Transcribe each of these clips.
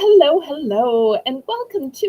Hello, and welcome to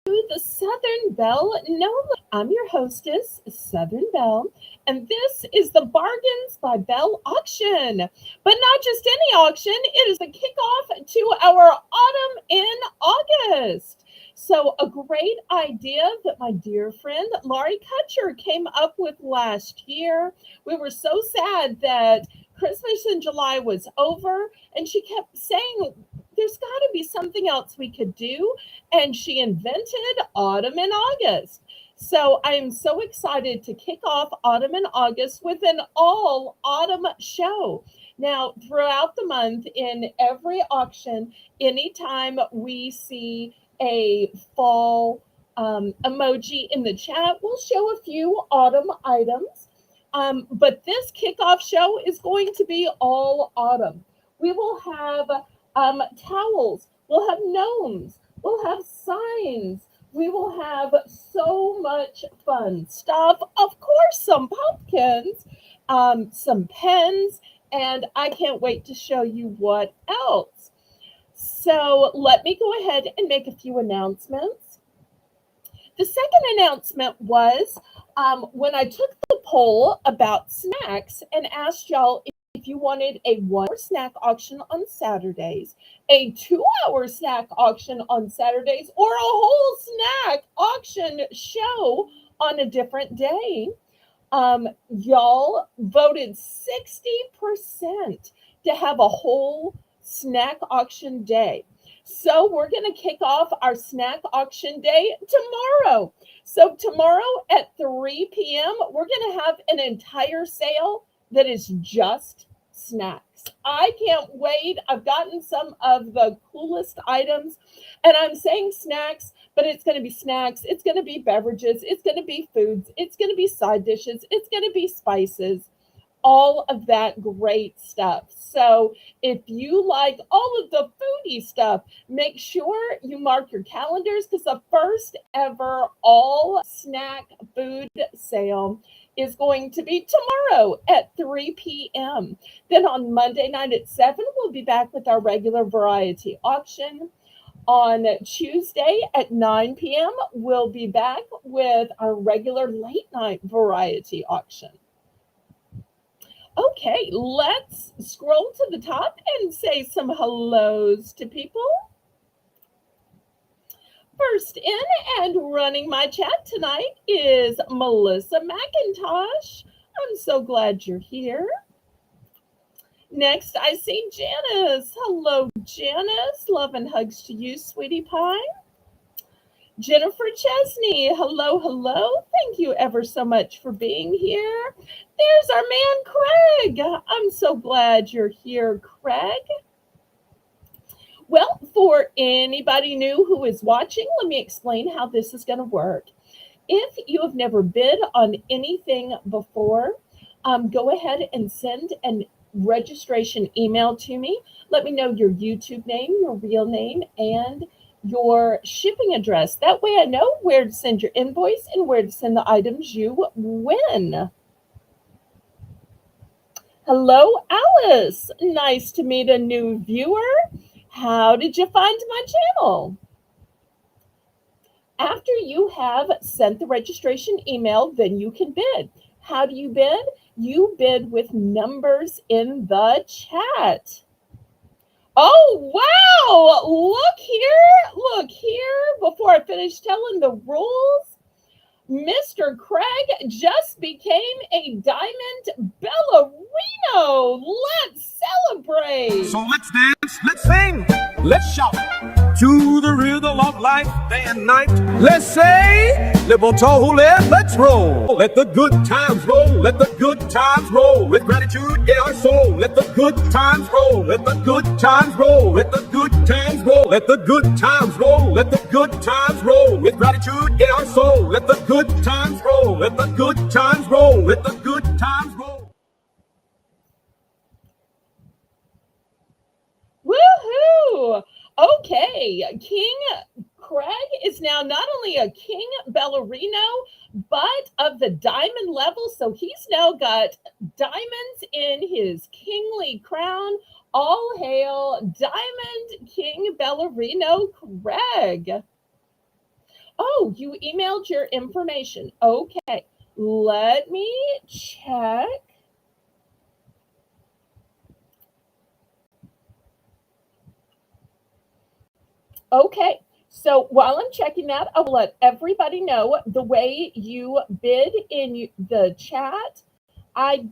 the Southern Belle. No, I'm your hostess, Southern Belle, and this is the Bargains by Belle auction. But not just any auction, it is the kickoff to our autumn in August. So, a great idea that my dear friend Laurie Kutcher came up with last year. We were so sad that Christmas in July was over, and she kept saying, there's got to be something else we could do. And she invented Autumn in August. So I am so excited to kick off Autumn in August with an all autumn show. Now, throughout the month, in every auction, anytime we see a fall emoji in the chat, we'll show a few autumn items. But this kickoff show is going to be all autumn. We will have towels, we'll have gnomes, we'll have signs, we will have so much fun stuff. Of course, some pumpkins, some pens, and I can't wait to show you what else. So let me go ahead and make a few announcements. The second announcement was when I took the poll about snacks and asked y'all if you wanted a 1 hour snack auction on Saturdays, a 2 hour snack auction on Saturdays, or a whole snack auction show on a different day. Y'all voted 60% to have a whole snack auction day. So we're going to kick off our snack auction day tomorrow. So tomorrow at 3 p.m., we're going to have an entire sale that is just snacks. I can't wait. I've gotten some of the coolest items, and I'm saying snacks, but it's going to be snacks. It's going to be beverages. It's going to be foods. It's going to be side dishes. It's going to be spices, all of that great stuff. So if you like all of the foodie stuff, make sure you mark your calendars, because the first ever all snack food sale is going to be tomorrow at 3 p.m. Then on Monday night at 7, we'll be back with our regular variety auction. On Tuesday at 9 p.m., we'll be back with our regular late night variety auction. Okay, let's scroll to the top and say some hellos to people. First in and running my chat tonight is Melissa McIntosh. I'm so glad you're here. Next, I see Janice. Hello, Janice. Love and hugs to you, sweetie pie. Jennifer Chesney, hello. Thank you ever so much for being here. There's our man, Craig. I'm so glad you're here, Craig. Well, for anybody new who is watching, let me explain how this is going to work. If you have never bid on anything before, go ahead and send an registration email to me. Let me know your YouTube name, your real name, and your shipping address. That way I know where to send your invoice and where to send the items you win. Hello, Alice. Nice to meet a new viewer. How did you find my channel? After you have sent the registration email, then you can bid. How do you bid? You bid with numbers in the chat. Oh, wow. Look here. Before I finish telling the rules, Mr. Craig just became a diamond ballerino. Let's celebrate. So let's dance, let's sing, let's shout to the rhythm of life day and night. Let's say, Liverpool, let's roll. Let the good times roll, let the good times roll. With gratitude in our soul, let the good times roll. Let the good times roll, let the good times roll. Let the good times roll, let the good times roll. With gratitude in our soul, let the good times roll. Let the good times roll, let the good times roll. Woohoo! Okay, King Craig is now not only a king ballerino, but of the diamond level. So he's now got diamonds in his kingly crown. All hail Diamond King Ballerino Craig. Oh, you emailed your information. Okay, let me check. Okay, so while I'm checking that, I will let everybody know the way you bid in the chat. I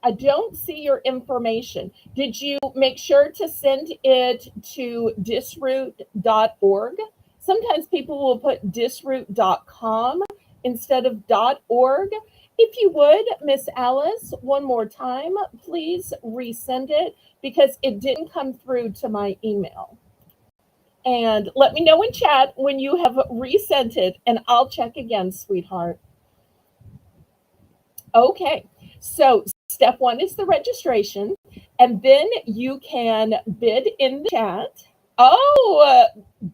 I don't see your information. Did you make sure to send it to disroot.org? Sometimes people will put disroot.com instead of .org. If you would, Miss Alice, one more time, please resend it because it didn't come through to my email. And let me know in chat when you have resent it, and I'll check again, sweetheart. Okay, so step one is the registration, and then you can bid in the chat. Oh,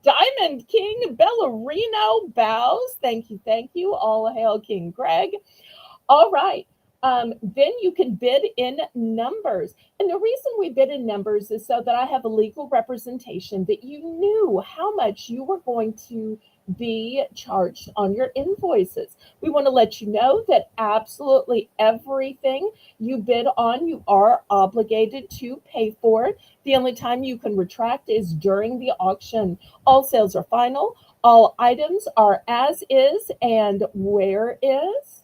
Diamond King Bellarino bows. Thank you, thank you. All hail King Greg. All right. Then you can bid in numbers. And the reason we bid in numbers is so that I have a legal representation that you knew how much you were going to be charged on your invoices. We want to let you know that absolutely everything you bid on, you are obligated to pay for it. The only time you can retract is during the auction. All sales are final. All items are as is and where is.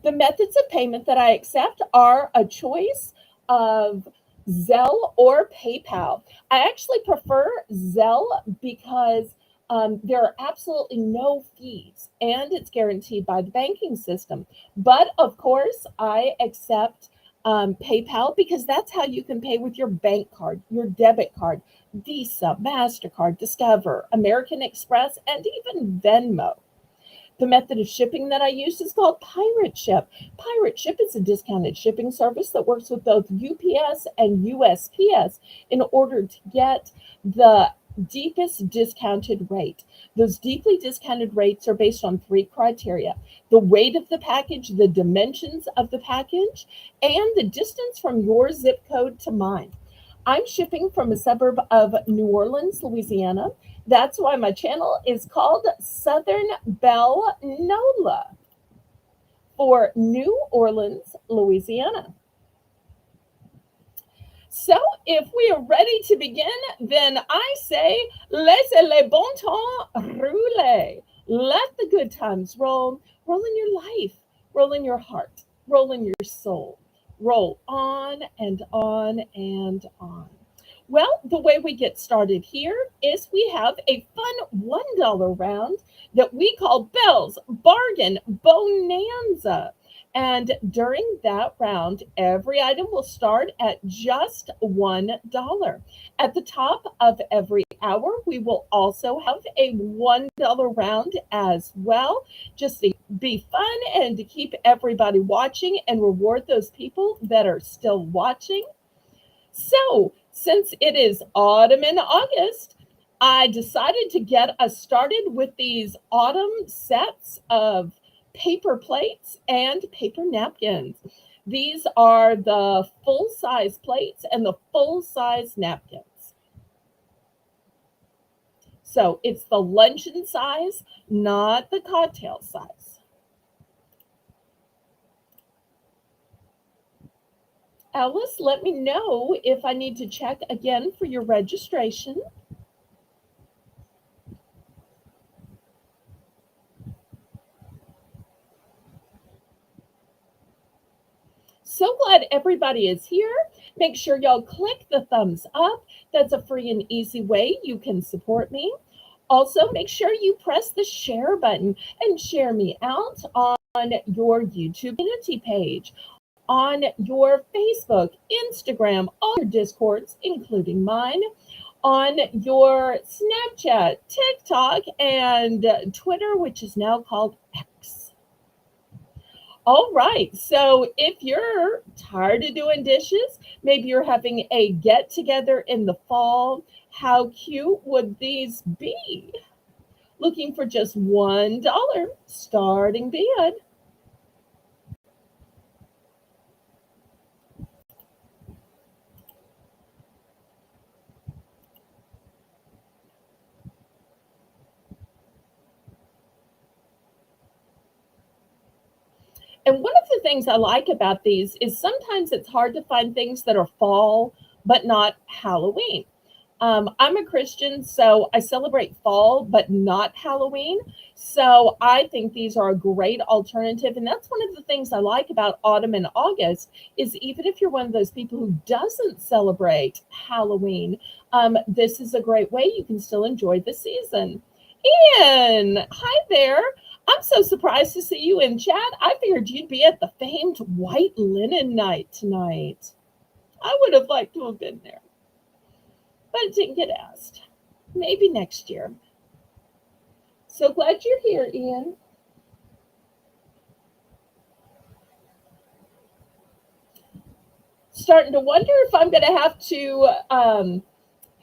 The methods of payment that I accept are a choice of Zelle or PayPal. I actually prefer Zelle because there are absolutely no fees and it's guaranteed by the banking system. But of course, I accept PayPal because that's how you can pay with your bank card, your debit card, Visa, MasterCard, Discover, American Express, and even Venmo. The method of shipping that I use is called Pirate Ship. Pirate Ship is a discounted shipping service that works with both UPS and USPS in order to get the deepest discounted rate. Those deeply discounted rates are based on three criteria: the weight of the package, the dimensions of the package, and the distance from your zip code to mine. I'm shipping from a suburb of New Orleans, Louisiana. That's why my channel is called Southern Belle Nola for New Orleans, Louisiana. So if we are ready to begin, then I say, laissez le bon temps rouler. Let the good times roll. Roll in your life, roll in your heart, roll in your soul. Roll on and on and on. Well, the way we get started here is we have a fun $1 round that we call Belle's Bargain Bonanza. And during that round, every item will start at just $1. At the top of every hour, we will also have a $1 round as well, just to be fun and to keep everybody watching and reward those people that are still watching. So, since it is autumn and August, I decided to get us started with these autumn sets of paper plates and paper napkins. These are the full-size plates and the full-size napkins. So it's the luncheon size, not the cocktail size. Alice, let me know if I need to check again for your registration. So glad everybody is here. Make sure y'all click the thumbs up. That's a free and easy way you can support me. Also, make sure you press the share button and share me out on your YouTube community page, on your Facebook, Instagram, all your Discords, including mine, on your Snapchat, TikTok, and Twitter, which is now called X. All right. So if you're tired of doing dishes, maybe you're having a get together in the fall, how cute would these be? Looking for just $1 starting bid. And one of the things I like about these is sometimes it's hard to find things that are fall but not Halloween. I'm a Christian, so I celebrate fall, but not Halloween. So I think these are a great alternative, and that's one of the things I like about autumn and August is even if you're one of those people who doesn't celebrate Halloween, this is a great way you can still enjoy the season. Ian, hi there. I'm so surprised to see you in chat. I figured you'd be at the famed white linen night tonight. I would have liked to have been there, but it didn't get asked. Maybe next year. So glad you're here, Ian. Starting to wonder if I'm going to have to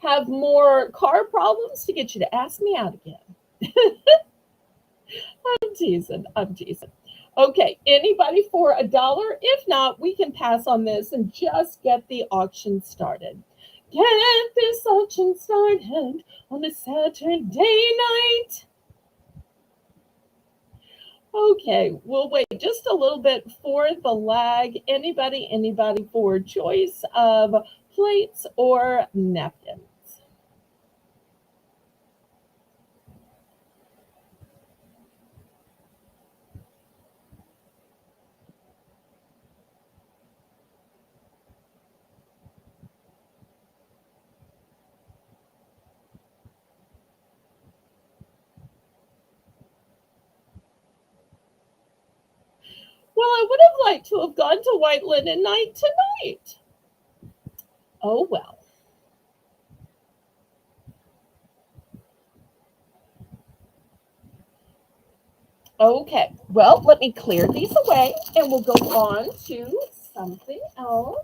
have more car problems to get you to ask me out again. I'm teasing. I'm teasing. Okay, anybody for $1? If not, we can pass on this and just get the auction started. Get this auction started on a Saturday night. Okay, we'll wait just a little bit for the lag. Anybody for choice of plates or napkins? Well, I would have liked to have gone to White Linen Night tonight. Oh well. Okay, well, let me clear these away and we'll go on to something else.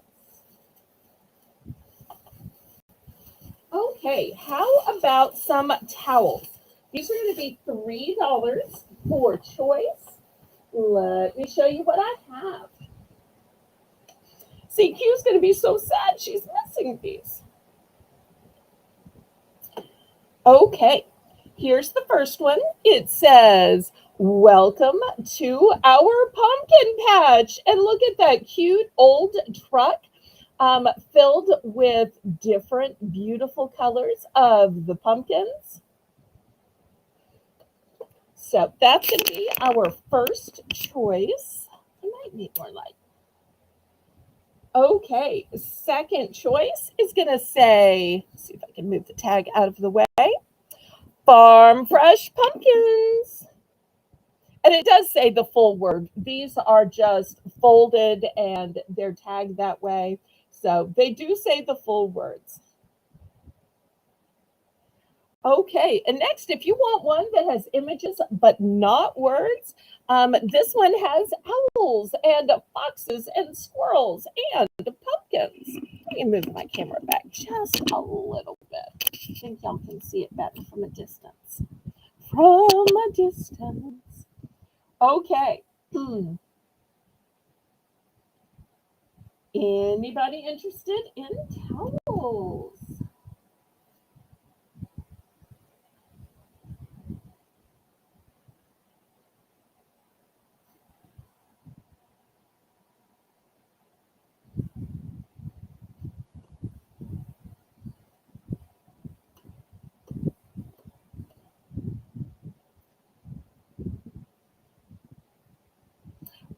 Okay, how about some towels? These are going to be $3 for choice. Let me show you what I have. CQ's going to be so sad she's missing these. Okay, here's the first one. It says, "Welcome to our pumpkin patch." And look at that cute old truck filled with different beautiful colors of the pumpkins. So that's going to be our first choice. I might need more light. Okay, second choice is going to say, see if I can move the tag out of the way, farm fresh pumpkins. And it does say the full word. These are just folded and they're tagged that way. So they do say the full words. Okay, and next, if you want one that has images but not words, this one has owls and foxes and squirrels and pumpkins. Let me move my camera back just a little bit. I think y'all can see it better from a distance. From a distance. Okay. Anybody interested in towels?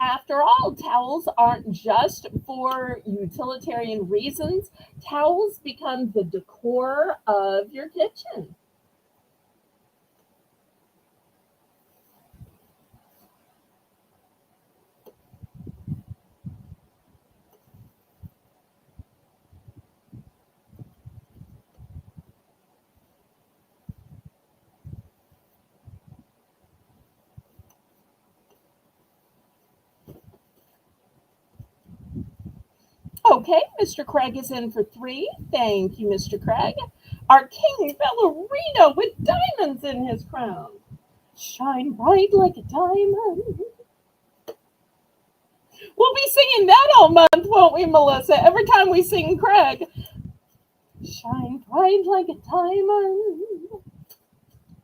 After all, towels aren't just for utilitarian reasons. Towels become the decor of your kitchen. Okay, Mr. Craig is in for 3. Thank you, Mr. Craig. Our king ballerina with diamonds in his crown. Shine bright like a diamond. We'll be singing that all month, won't we, Melissa? Every time we sing Craig. Shine bright like a diamond.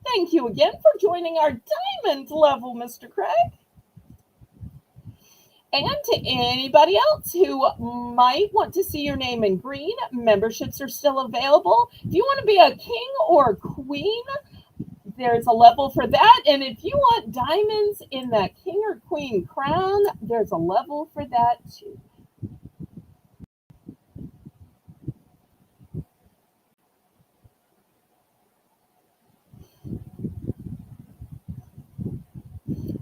Thank you again for joining our diamond level, Mr. Craig. And to anybody else who might want to see your name in green, memberships are still available. If you want to be a king or a queen, there's a level for that. And if you want diamonds in that king or queen crown, there's a level for that too.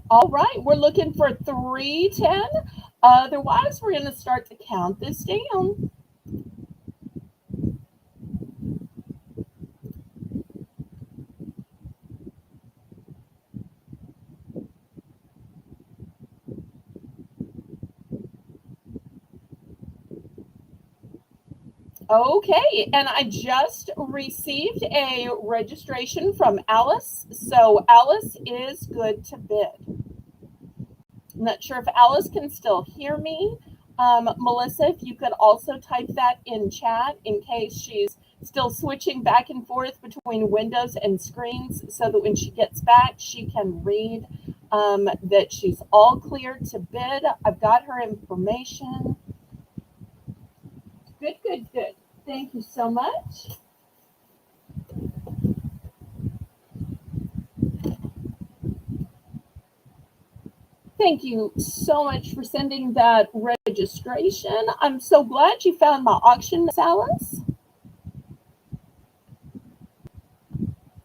All right, we're looking for 310. Otherwise, we're going to start to count this down. Okay, and I just received a registration from Alice. So Alice is good to bid. I'm not sure if Alice can still hear me. Melissa, if you could also type that in chat in case she's still switching back and forth between windows and screens so that when she gets back, she can read that she's all clear to bid. I've got her information. Good, good, good. Thank you so much. Thank you so much for sending that registration. I'm so glad you found my auction, Miss Alice.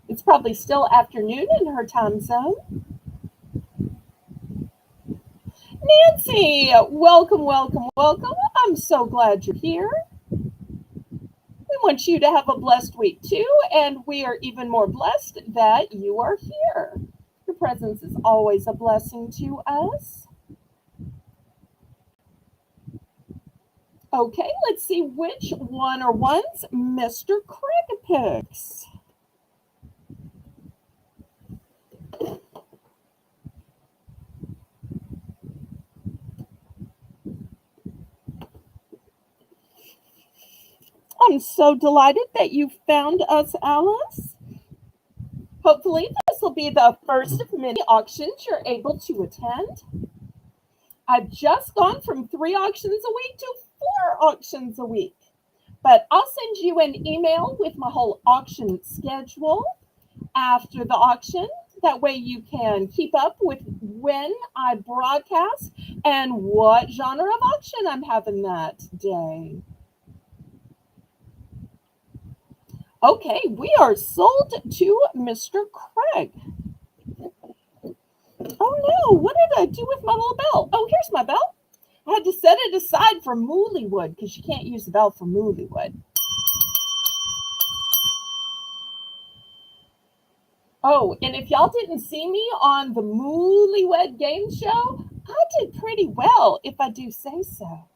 It's probably still afternoon in her time zone. Nancy, welcome, welcome, welcome. I'm so glad you're here. We want you to have a blessed week too, and we are even more blessed that you are here. Your presence is always a blessing to us. Okay, let's see which one or ones Mr. Craig picks. I'm so delighted that you found us, Alice. Hopefully, this will be the first of many auctions you're able to attend. I've just gone from 3 auctions a week to 4 auctions a week. But I'll send you an email with my whole auction schedule after the auction. That way you can keep up with when I broadcast and what genre of auction I'm having that day. Okay, we are sold to Mr. Craig. Oh no, what did I do with my little bell? Oh, here's my bell. I had to set it aside for Moolywood because you can't use the bell for Moolywood. Oh, and if y'all didn't see me on the Moolywood game show, I did pretty well, if I do say so.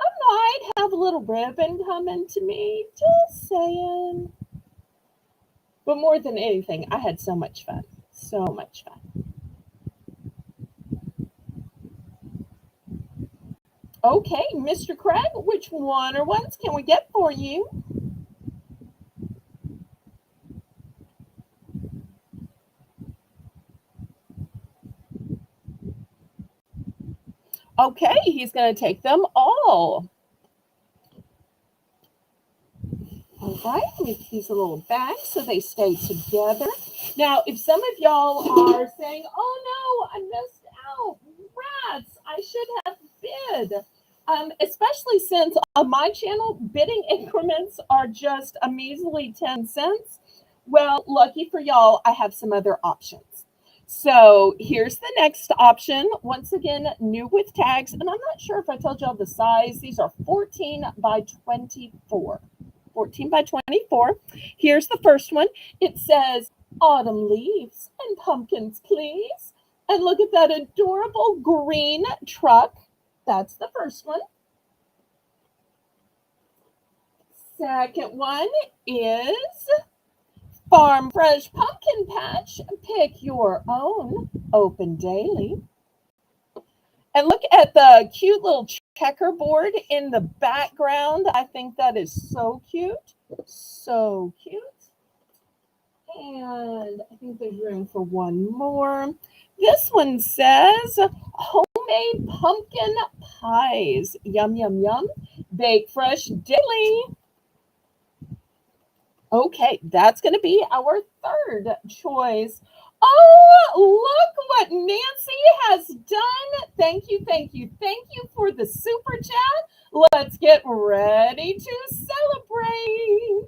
I might have a little ribbon coming to me, just saying. But more than anything, I had so much fun. So much fun. Okay, Mr. Craig, which one or ones can we get for you? Okay, he's going to take them all. All right, let me keep these a little back so they stay together. Now, if some of y'all are saying, oh no, I missed out, rats, I should have bid. Especially since on my channel, bidding increments are just a measly 10 cents. Well, lucky for y'all, I have some other options. So here's the next option. Once again, new with tags. And I'm not sure if I told y'all the size. These are 14 by 24. 14 by 24. Here's the first one. It says, autumn leaves and pumpkins, please. And look at that adorable green truck. That's the first one. Second one is Farm Fresh Pumpkin Patch. Pick your own. Open daily. And look at the cute little checkerboard in the background. I think that is so cute. So cute. And I think there's room for one more. This one says homemade pumpkin pies. Yum, yum, yum. Bake fresh daily. Okay, that's going to be our third choice. Oh, look what Nancy has done. Thank you, thank you, thank you for the super chat. Let's get ready to celebrate.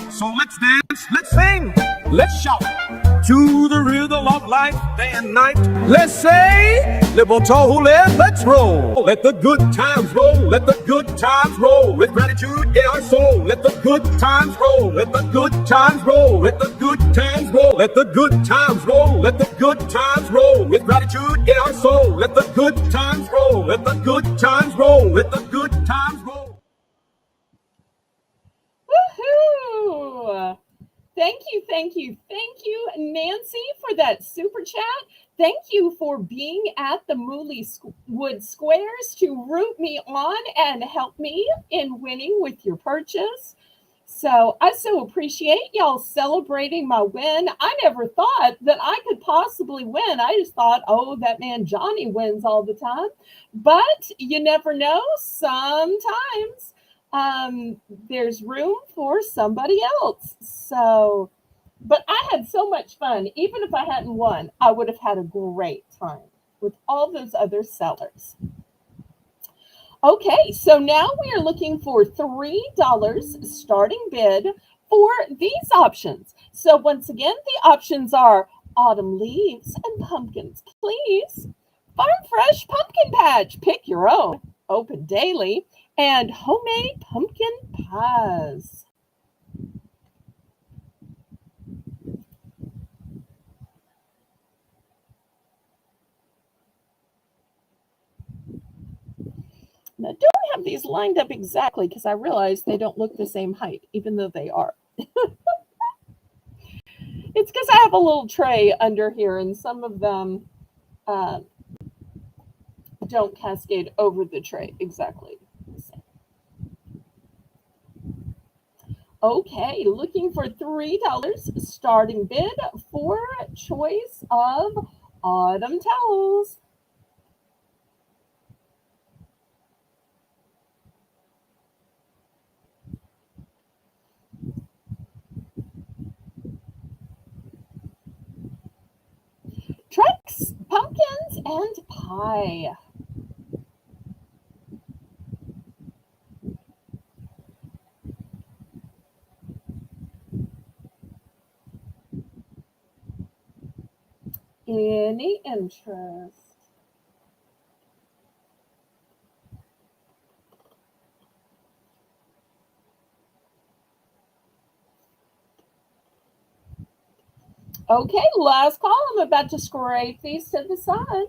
So let's dance, let's sing, let's shout to the rhythm of life day and night. Let's say, Libotole, let's roll. Let the good times roll, let the good times roll. With gratitude in our soul, let the good times roll. Let the good times roll, let the good times roll. Let the good times roll, let the good times roll. With gratitude in our soul, let the good times roll. Let the good times roll, let the good times roll. Woohoo! Thank you, Nancy, for that super chat. Thank you for being at the Mooley Wood Squares to root me on and help me in winning with your purchase. So I so appreciate y'all celebrating my win. I never thought that I could possibly win. I just thought, oh, that man Johnny wins all the time. But you never know. Sometimes there's room for somebody else. So, but I had so much fun. Even if I hadn't won, I would have had a great time with all those other sellers. Okay, so now we are looking for $3 starting bid for these options. So once again, the options are autumn leaves and pumpkins, please. Farm fresh pumpkin patch, pick your own. Open daily. And homemade pumpkin pies. Now, I don't have these lined up exactly because I realize they don't look the same height, even though they are. It's because I have a little tray under here, and some of them don't cascade over the tray exactly. Okay, looking for $3 starting bid for choice of autumn towels. Tricks, pumpkins, and pie. Any interest? Okay, last call. I'm about to scrape these to the side.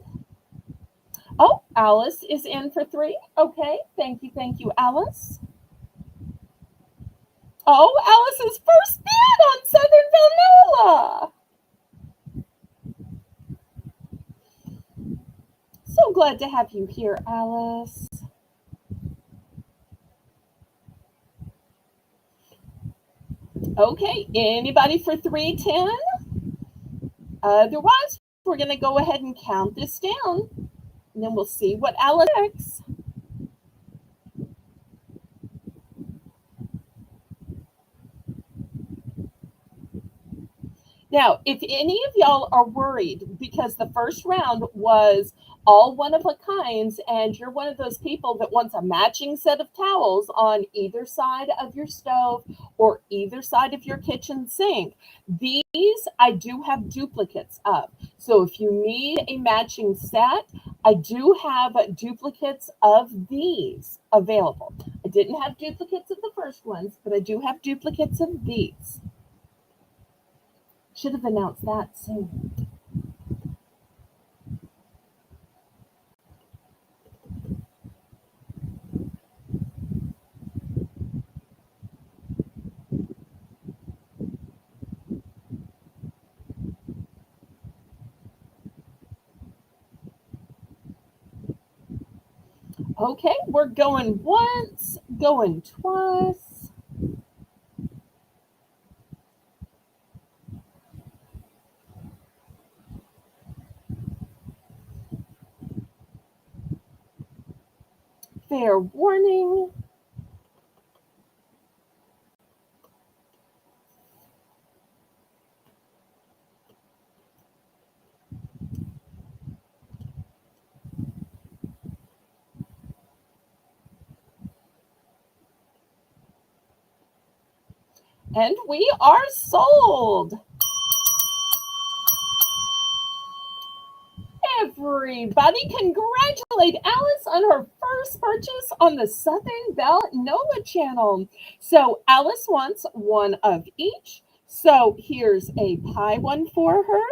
Oh, Alice is in for 3. Okay, thank you, Alice. Oh, Alice's first bid on Southern Vanilla. So glad to have you here, Alice. Okay, anybody for 310? Otherwise, we're going to go ahead and count this down, and then we'll see what Alice picks. Now, if any of y'all are worried because the first round was all one of a kinds, and you're one of those people that wants a matching set of towels on either side of your stove or either side of your kitchen sink, these I do have duplicates of. So if you need a matching set, I do have duplicates of these available. I didn't have duplicates of the first ones, but I do have duplicates of these. Should have announced that soon. Okay, we're going once, going twice. Fair warning. And we are sold. Everybody, congratulate Alice on her first purchase on the Southern Belle Nola channel. So, Alice wants one of each. So, here's a pie one for her,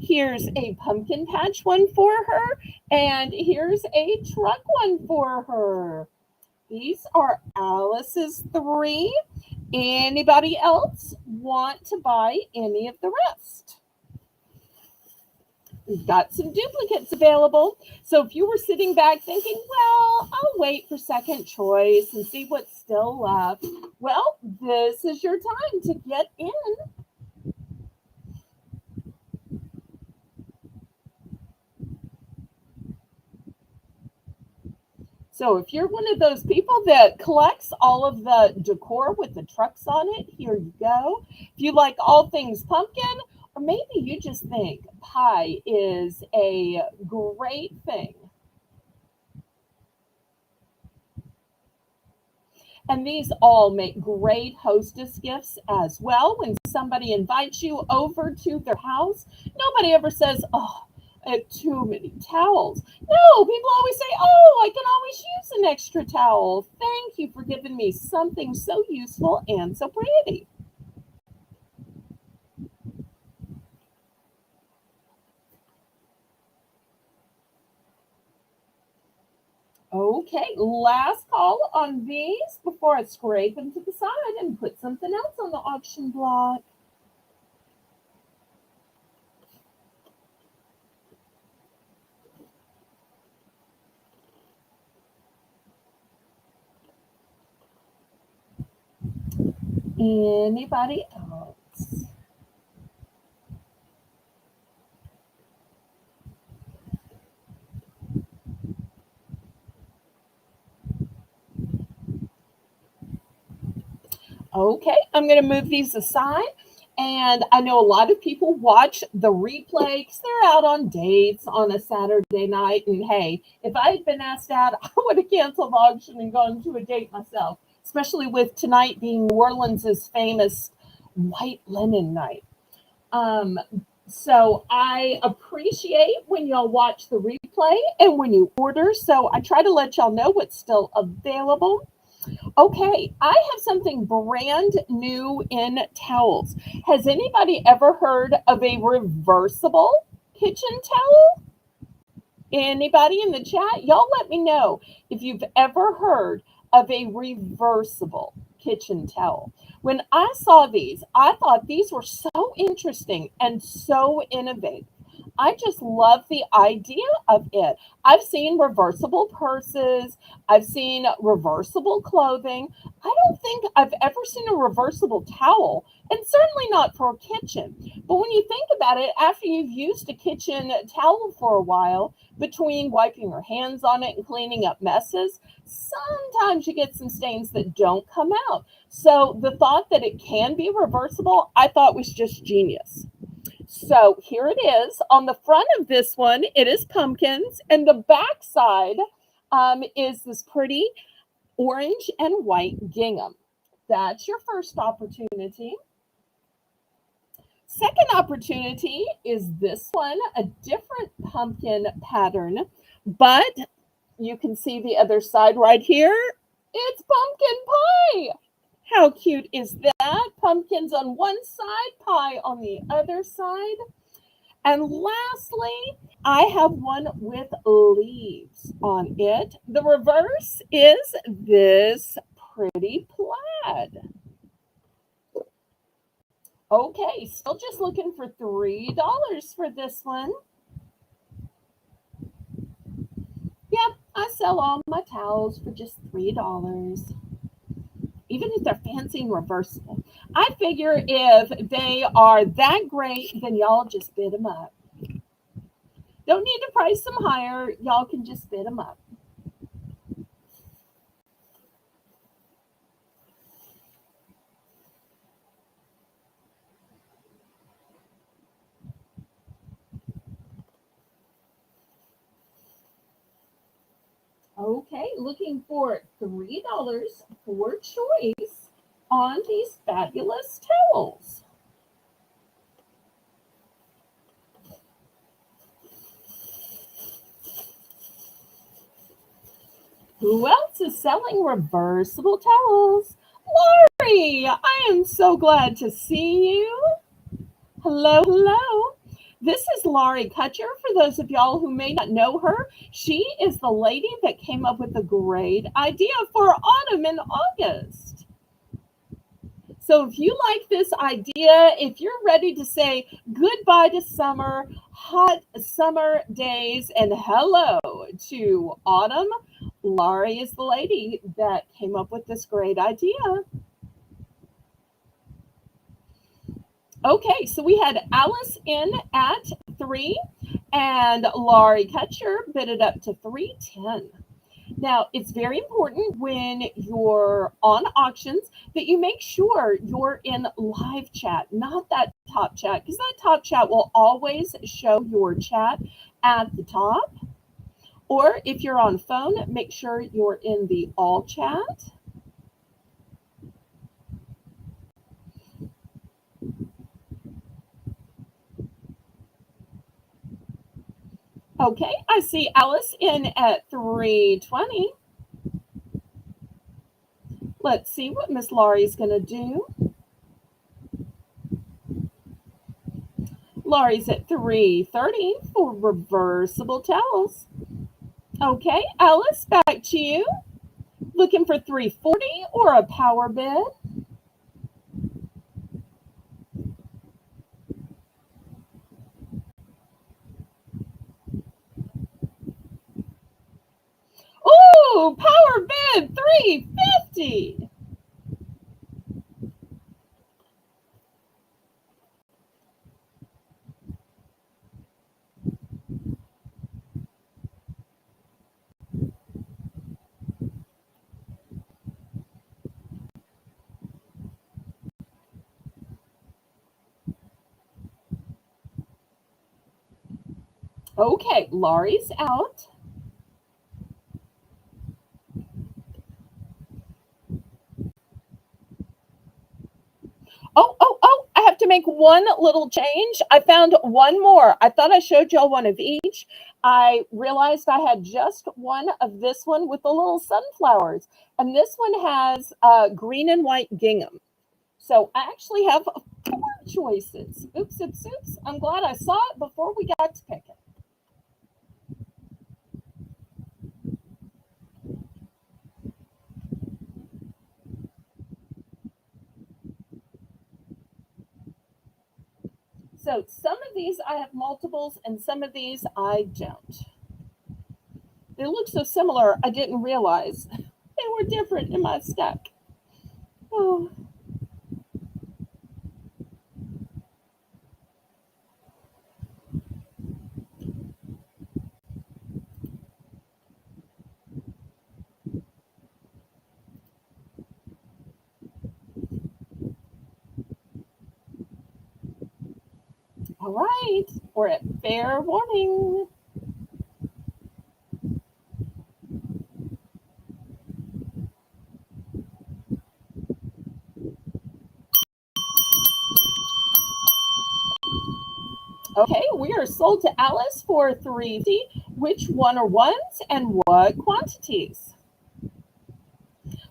here's a pumpkin patch one for her, and here's a truck one for her. These are Alice's three. Anybody else want to buy any of the rest? We've got some duplicates available. So if you were sitting back thinking, well, I'll wait for second choice and see what's still left, well, this is your time to get in. So if you're one of those people that collects all of the decor with the trucks on it, here you go. If you like all things pumpkin, or maybe you just think pie is a great thing. And these all make great hostess gifts as well. When somebody invites you over to their house, nobody ever says, oh, I have too many towels. No, people always say, oh, I can always use an extra towel. Thank you for giving me something so useful and so pretty. Okay, last call on these before I scrape them to the side and put something else on the auction block. Anybody else? Okay, I'm going to move these aside. And I know a lot of people watch the replay because they're out on dates on a Saturday night. And hey, if I had been asked out, I would have canceled the auction and gone to a date myself, especially with tonight being New Orleans' famous white linen night. Um, so I appreciate when y'all watch the replay and when you order. So I try to let y'all know what's still available. Okay, I have something brand new in towels. Has anybody ever heard of a reversible kitchen towel? Anybody in the chat? Y'all let me know if you've ever heard of a reversible kitchen towel. When I saw these, I thought these were so interesting and so innovative. I just love the idea of it. I've seen reversible purses, I've seen reversible clothing. I don't think I've ever seen a reversible towel, and certainly not for a kitchen. But when you think about it, after you've used a kitchen towel for a while, between wiping your hands on it and cleaning up messes, sometimes you get some stains that don't come out. So the thought that it can be reversible, I thought was just genius. So here it is. On the front of this one, it is pumpkins, and the back side is this pretty orange and white gingham. That's your first opportunity. Second opportunity is this one, a different pumpkin pattern, but you can see the other side right here. It's pumpkin pie. How cute is that? Pumpkins on one side, pie on the other side. And lastly, I have one with leaves on it. The reverse is this pretty plaid. Okay, still just looking for $3 for this one. Yep, I I sell all my towels for just $3, even if they're fancy and reversible. I figure if they are that great, then y'all just bid them up. Don't need to price them higher. Y'all can just bid them up. Okay, looking for $3 for choice on these fabulous towels. Who else is selling reversible towels? Lori, I am so glad to see you. Hello, hello. This is Laurie Kutcher. For those of y'all who may not know her, she is the lady that came up with a great idea for autumn and August. So if you like this idea, if you're ready to say goodbye to summer, hot summer days, and hello to autumn, Laurie is the lady that came up with this great idea. Okay, so we had Alice in at 3 and Laurie Kutcher bid it up to 310. Now, it's very important when you're on auctions that you make sure you're in live chat, not that top chat, because that top chat will always show your chat at the top. Or if you're on phone, make sure you're in the all chat. Okay, I see Alice in at 320. Let's see what Miss Laurie's going to do. Laurie's at 330 for reversible towels. Okay, Alice, back to you. Looking for 340 or a power bid? Ooh, power bid 350. Okay, Laurie's out. Oh, I have to make one little change. I found one more. I thought I showed y'all one of each. I realized I had just one of this one with the little sunflowers. And this one has green and white gingham. So I actually have 4 choices. Oops, oops, oops. I'm glad I saw it before we got to pick it. So some of these I have multiples and some of these I don't. They look so similar, I didn't realize they were different in my stack. Oh. All right, we're at fair warning. Okay, we are sold to Alice for 350. Which one are ones and what quantities?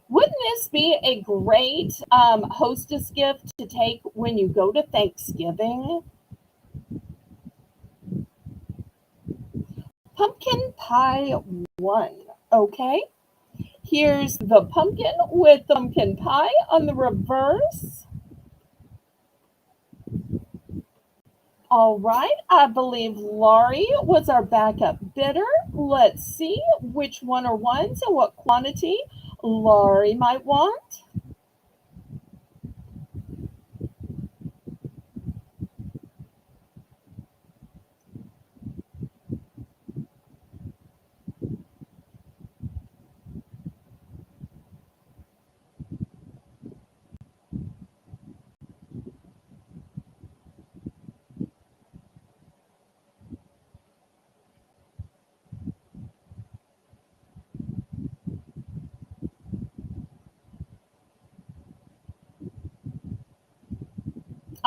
Wouldn't this be a great hostess gift to take when you go to Thanksgiving? Pumpkin pie 1. Okay, here's the pumpkin with the pumpkin pie on the reverse. All right, I believe Laurie was our backup bidder. Let's see which one or ones and what quantity Laurie might want.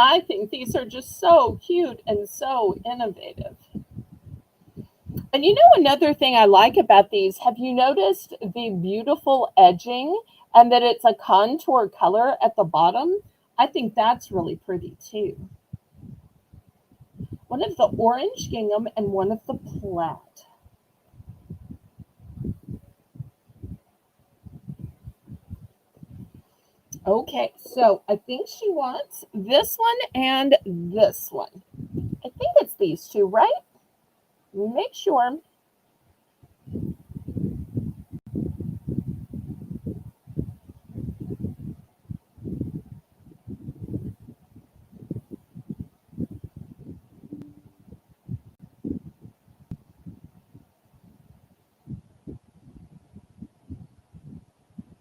I think these are just so cute and so innovative. And you know, another thing I like about these, have you noticed the beautiful edging and that it's a contour color at the bottom? I think that's really pretty too. One of the orange gingham and one of the plaid. Okay, so I think she wants this one and this one. I think it's these two, right? Make sure.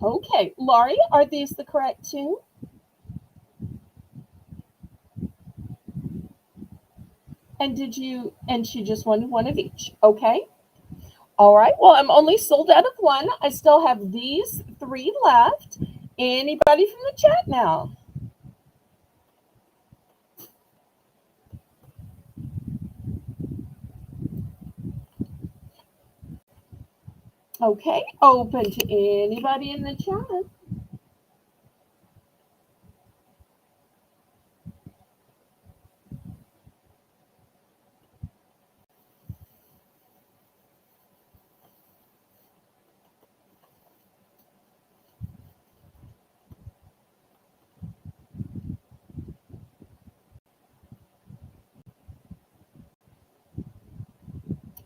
Okay, Laurie, are these the correct two? And did you, and she just wanted one of each. Okay. All right. Well, I'm only sold out of one. I still have these three left. Anybody from the chat now? Okay. Open to anybody in the chat.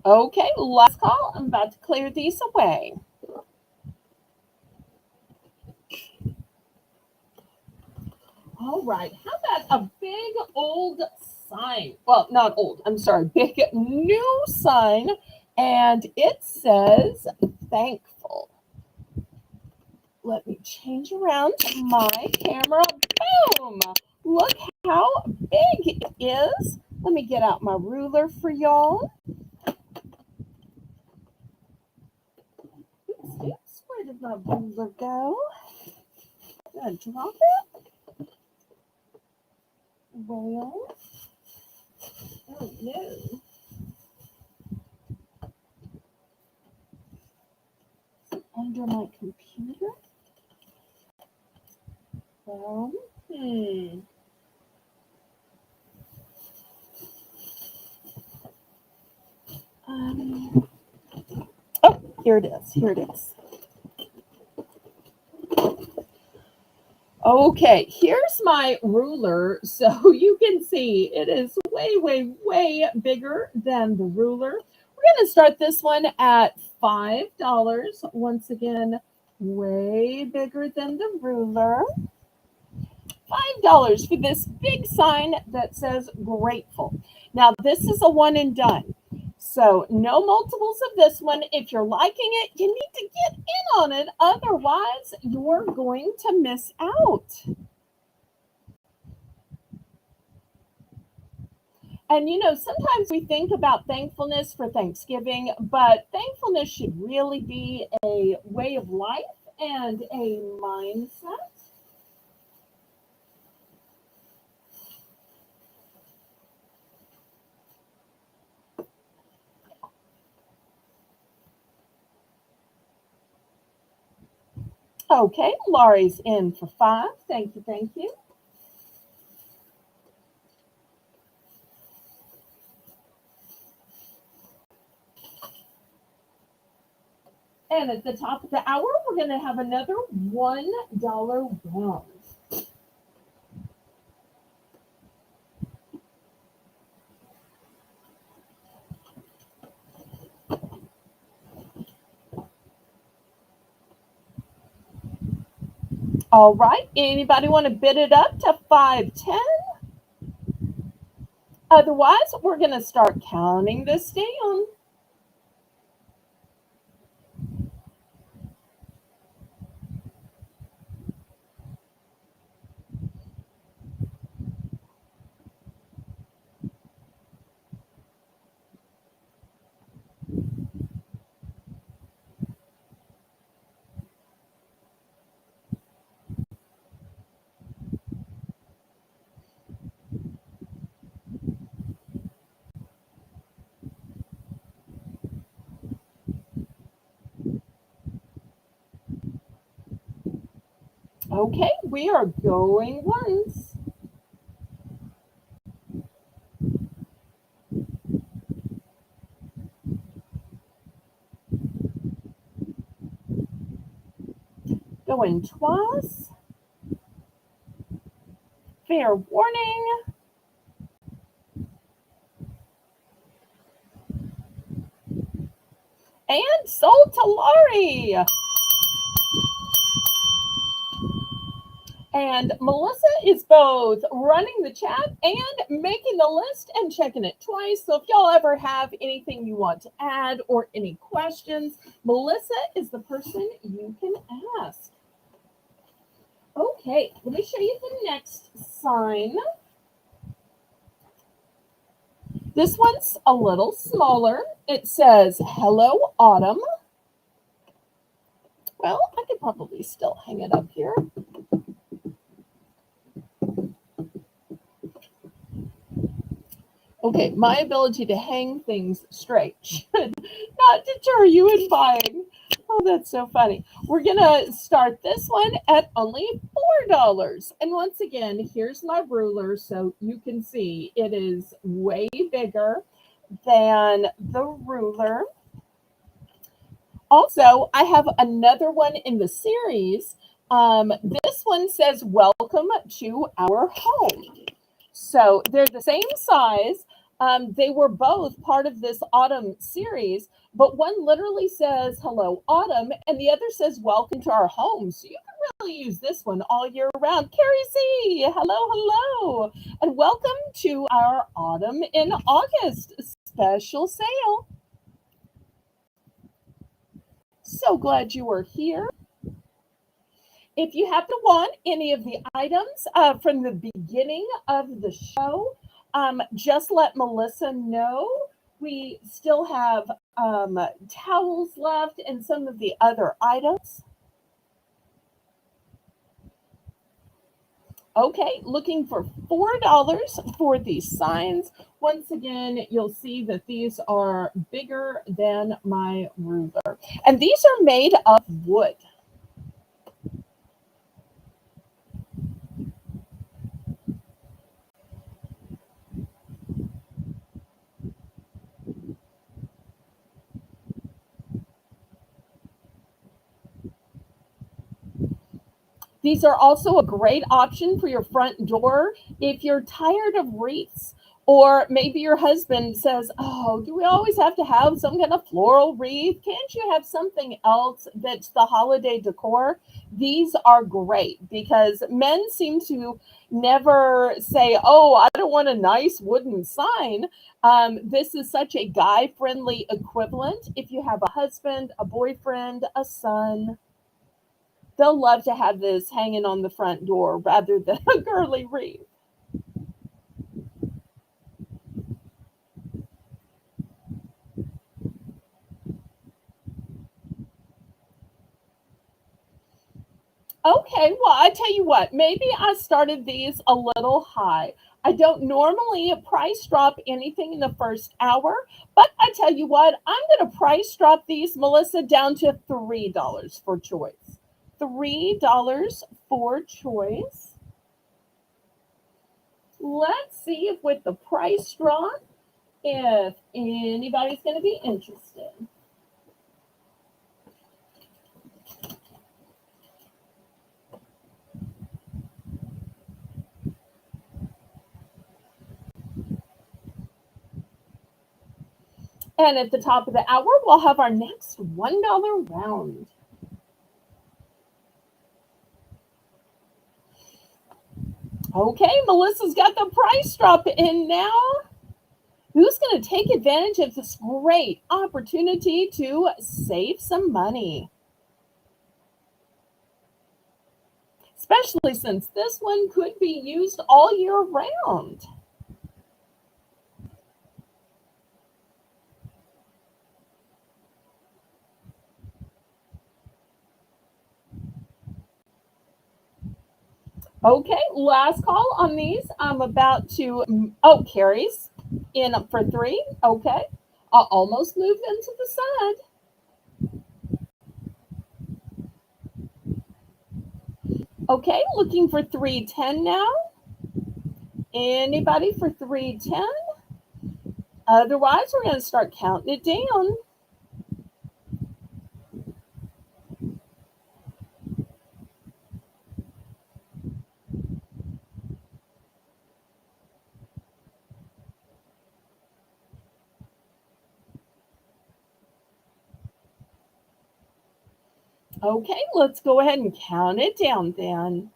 Okay. Last call. I'm about to clear these away. All right. How about a big old sign? Well, not old. I'm sorry. Big new sign. And it says thankful. Let me change around my camera. Boom! Look how big it is. Let me get out my ruler for y'all. Oops, oops. Where did my ruler go? Gonna drop it. Well, oh no. Under my computer. Well, hmm. Um, oh, here it is. Here it is. Okay, here's my ruler. So you can see it is way, way, way bigger than the ruler. We're going to start this one at $5. Once again, way bigger than the ruler. $5 for this big sign that says grateful. Now, this is a one and done. So, no multiples of this one. If you're liking it, you need to get in on it. Otherwise, you're going to miss out. And you know, sometimes we think about thankfulness for Thanksgiving, but thankfulness should really be a way of life and a mindset. Okay, Laurie's in for 5. Thank you, thank you. And at the top of the hour, we're going to have another $1 round. All right. Anybody want to bid it up to 510? Otherwise, we're going to start counting this down. Okay, we are going once. Going twice. Fair warning. And sold to Laurie. And Melissa is both running the chat and making the list and checking it twice. So if y'all ever have anything you want to add or any questions, Melissa is the person you can ask. Okay, let me show you the next sign. This one's a little smaller. It says, "Hello, Autumn." Well, I could probably still hang it up here. Okay, my ability to hang things straight should not deter you in buying. Oh, that's so funny. We're going to start this one at only $4. And once again, here's my ruler so you can see it is way bigger than the ruler. Also, I have another one in the series. This one says, "Welcome to our home." So they're the same size. They were both part of this autumn series, but one literally says, "Hello, Autumn," and the other says, "Welcome to our home." So you can really use this one all year round. Carrie C, hello, hello, and welcome to our Autumn in August special sale. So glad you are here. If you happen to want any of the items from the beginning of the show, just let Melissa know. We still have towels left and some of the other items. Okay, looking for $4 for these signs. Once again, you'll see that these are bigger than my ruler. And these are made of wood. These are also a great option for your front door if you're tired of wreaths. Or maybe your husband says, "Oh, do we always have to have some kind of floral wreath? Can't you have something else that's the holiday decor?" These are great because men seem to never say, "Oh, I don't want a nice wooden sign." This is such a guy friendly equivalent. If you have a husband, a boyfriend, a son, they'll love to have this hanging on the front door rather than a girly wreath. Okay, well, I tell you what, maybe I started these a little high. I don't normally price drop anything in the first hour, but I tell you what, I'm going to price drop these, Melissa, down to $3 for choice. $3 for choice. Let's see if with the price drop, if anybody's going to be interested. And at the top of the hour, we'll have our next $1 round. Okay, Melissa's got the price drop in now. Who's going to take advantage of this great opportunity to save some money? Especially since this one could be used all year round. Okay, last call on these. I'm about to. Oh, Carrie's in for three. Okay, I'll almost move them to the side. Okay, looking for 310 now. Anybody for 310? Otherwise, we're going to start counting it down. Okay, let's go ahead and count it down then.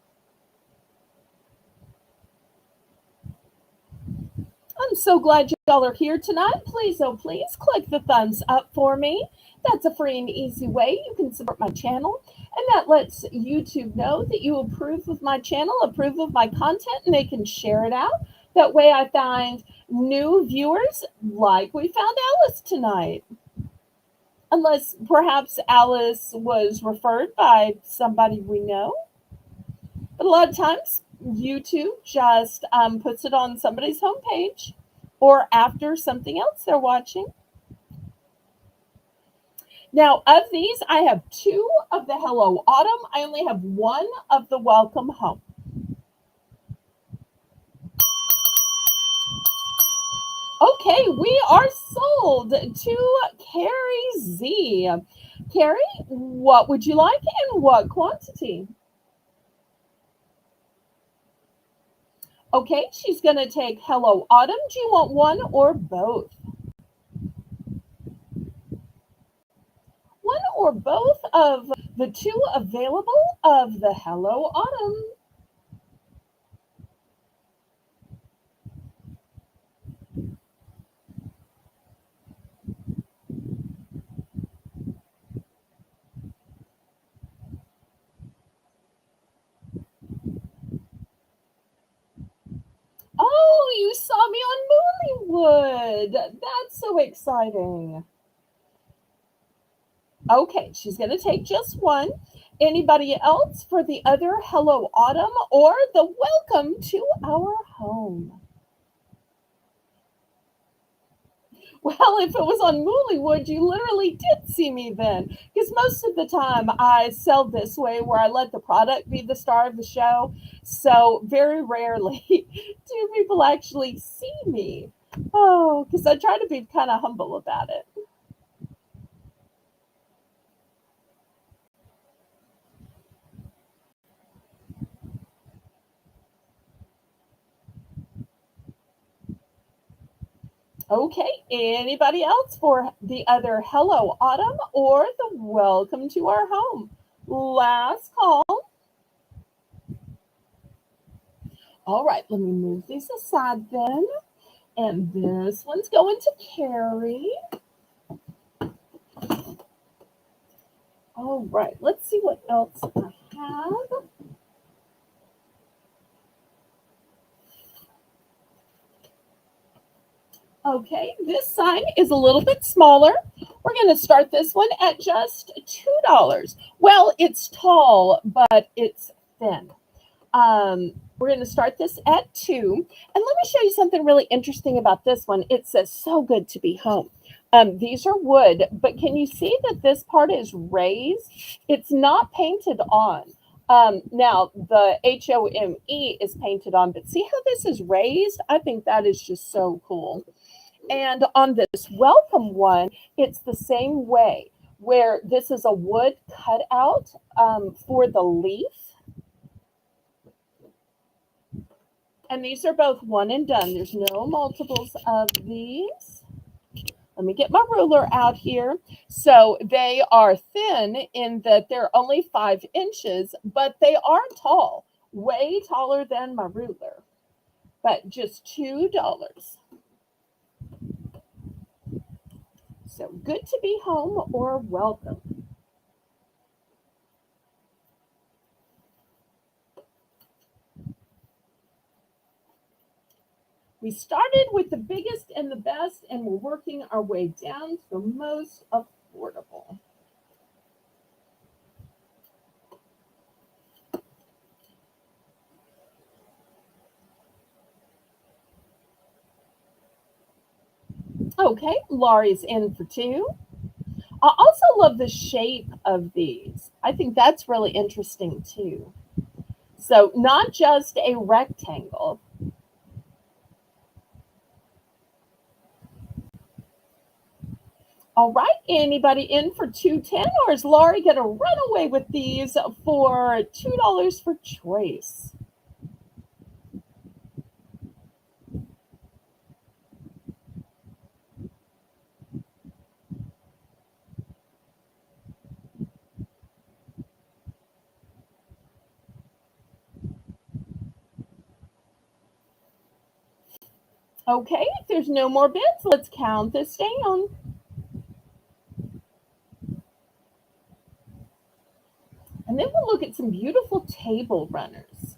I'm so glad y'all are here tonight. Please, oh please, click the thumbs up for me. That's a free and easy way you can support my channel. And that lets YouTube know that you approve of my channel, approve of my content, and they can share it out. That way I find new viewers like we found Alice tonight. Unless perhaps Alice was referred by somebody we know. But a lot of times, YouTube just puts it on somebody's homepage or after something else they're watching. Now, of these, I have two of the Hello Autumn. I only have one of the Welcome Home. Okay, we are sold to Carrie Z. Carrie, what would you like and what quantity? Okay, she's going to take Hello Autumn. Do you want one or both? One or both of the two available of the Hello Autumn. Oh, you saw me on Moollywood. That's so exciting. Okay, she's going to take just one. Anybody else for the other Hello Autumn or the Welcome to Our Home? Well, if it was on Moollywood, you literally did see me then. Because most of the time I sell this way where I let the product be the star of the show. So very rarely do people actually see me. Oh, because I try to be kind of humble about it. Okay, anybody else for the other Hello Autumn or the Welcome to Our Home? Last call. All right, let me move these aside then. And this one's going to Carrie. All right, let's see what else I have. Okay, this sign is a little bit smaller. We're going to start this one at just $2. Well, it's tall, but it's thin. We're going to start this at 2. And let me show you something really interesting about this one. It says, so good to be home. These are wood, but can you see that this part is raised? It's not painted on. Now, the HOME is painted on, but see how this is raised? I think that is just so cool. And on this welcome one, it's the same way, where this is a wood cutout for the leaf. And these are both one and done. There's no multiples of these. Let me get my ruler out here. So they are thin in that they're only 5 inches, but they are tall. way taller than my ruler, but just $2. So good to be home or welcome. We started with the biggest and the best, and we're working our way down to the most affordable. Okay, Laurie's in for two. I also love the shape of these. I think that's really interesting too. So, not just a rectangle. All right, anybody in for 210, or is Laurie going to run away with these for $2 for choice? Okay, if there's no more bids, let's count this down. And then we'll look at some beautiful table runners.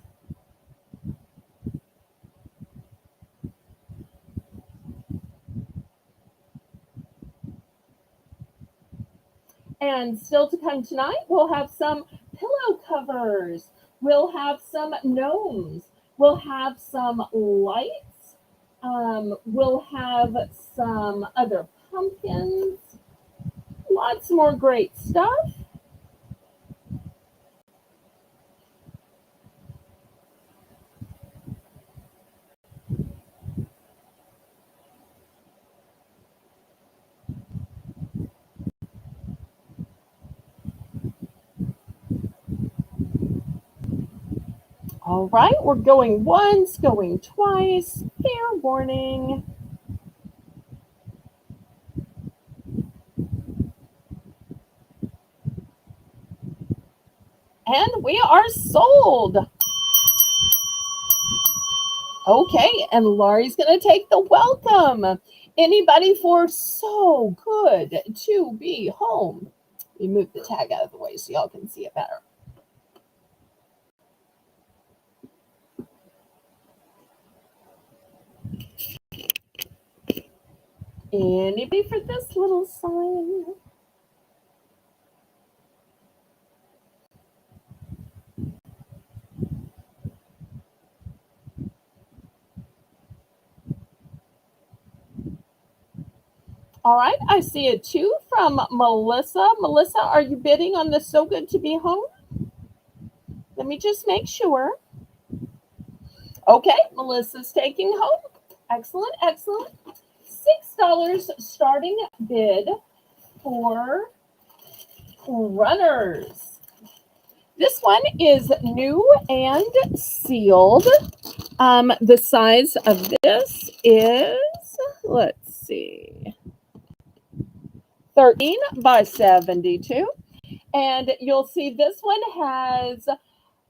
And still to come tonight, we'll have some pillow covers. We'll have some gnomes. We'll have some lights. We'll have some other pumpkins. Lots more great stuff. All right, we're going once, going twice. Fair warning. And we are sold. Okay, and Laurie's going to take the welcome. Anybody for so good to be home? We move the tag out of the way so y'all can see it better. Anybody for this little sign? All right, I see a two from Melissa. Melissa, are you bidding on the So Good to Be Home? Let me just make sure. Okay, Melissa's taking home. Excellent, excellent. $6 starting bid for runners. This one is new and sealed. The size of this is, let's see, 13 by 72. And you'll see this one has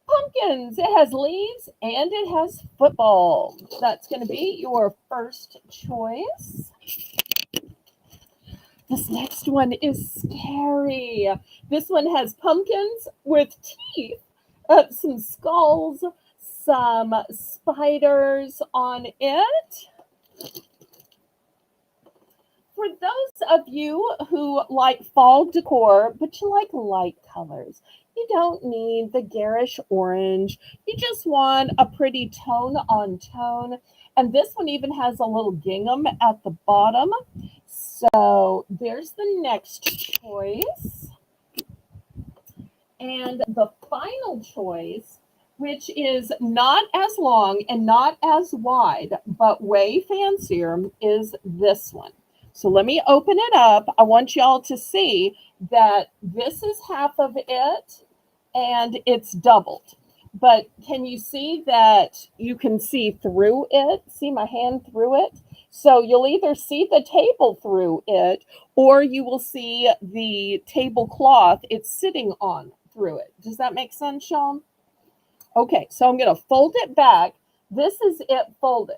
pumpkins, it has leaves, and it has football. That's going to be your first choice. This next one is scary. This one has pumpkins with teeth, some skulls, some spiders on it. For those of you who like fall decor, but you like light colors, you don't need the garish orange. You just want a pretty tone on tone. And this one even has a little gingham at the bottom. So there's the next choice. And the final choice, which is not as long and not as wide, but way fancier, is this one. So let me open it up. I want y'all to see that this is half of it and it's doubled. But can you see that you can see through it? See my hand through it? So you'll either see the table through it or you will see the tablecloth it's sitting on through it. Does that make sense, Sean? Okay, so I'm going to fold it back. This is it folded.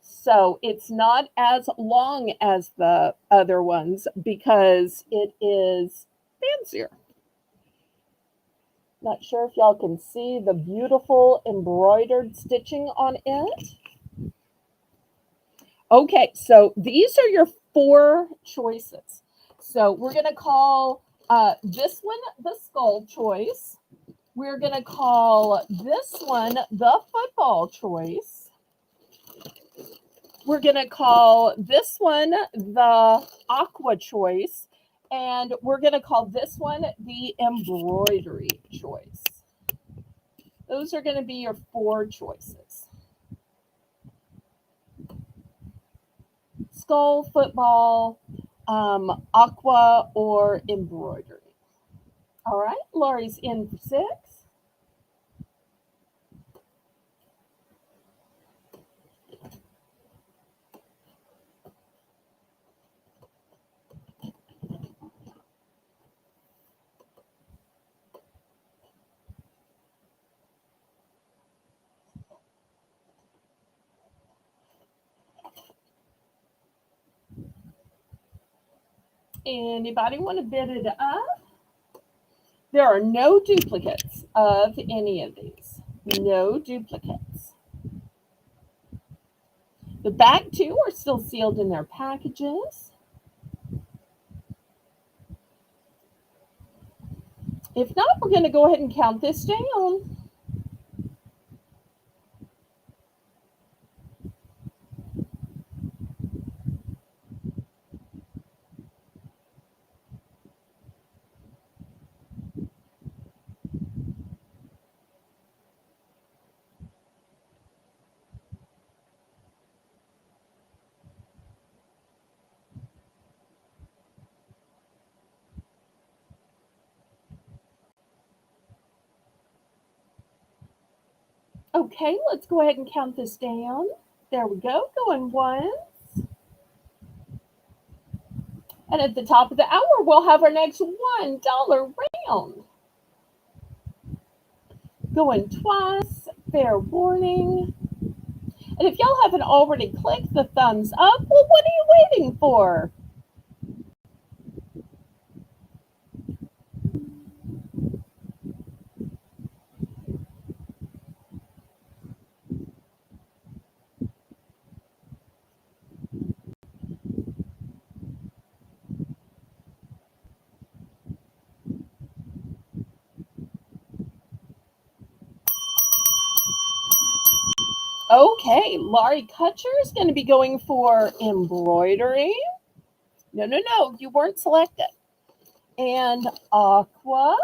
So it's not as long as the other ones because it is fancier. Not sure if y'all can see the beautiful embroidered stitching on it. Okay, so these are your four choices. So we're going to call this one the skull choice. We're going to call this one the football choice. We're going to call this one the aqua choice. And we're going to call this one the embroidery choice. Those are going to be your four choices. Skull, football, aqua, or embroidery. All right, Lori's in for 6. Anybody want to bid it up? There are no duplicates of any of these. No duplicates. The back two are still sealed in their packages. If not, we're going to go ahead and count this down. Okay, let's go ahead and count this down. There we go, going once. And at the top of the hour, we'll have our next $1 round. Going twice, fair warning. And if y'all haven't already clicked the thumbs up, well, what are you waiting for? Okay, Laurie Kutcher is going to be going for embroidery. No, you weren't selected. And aqua.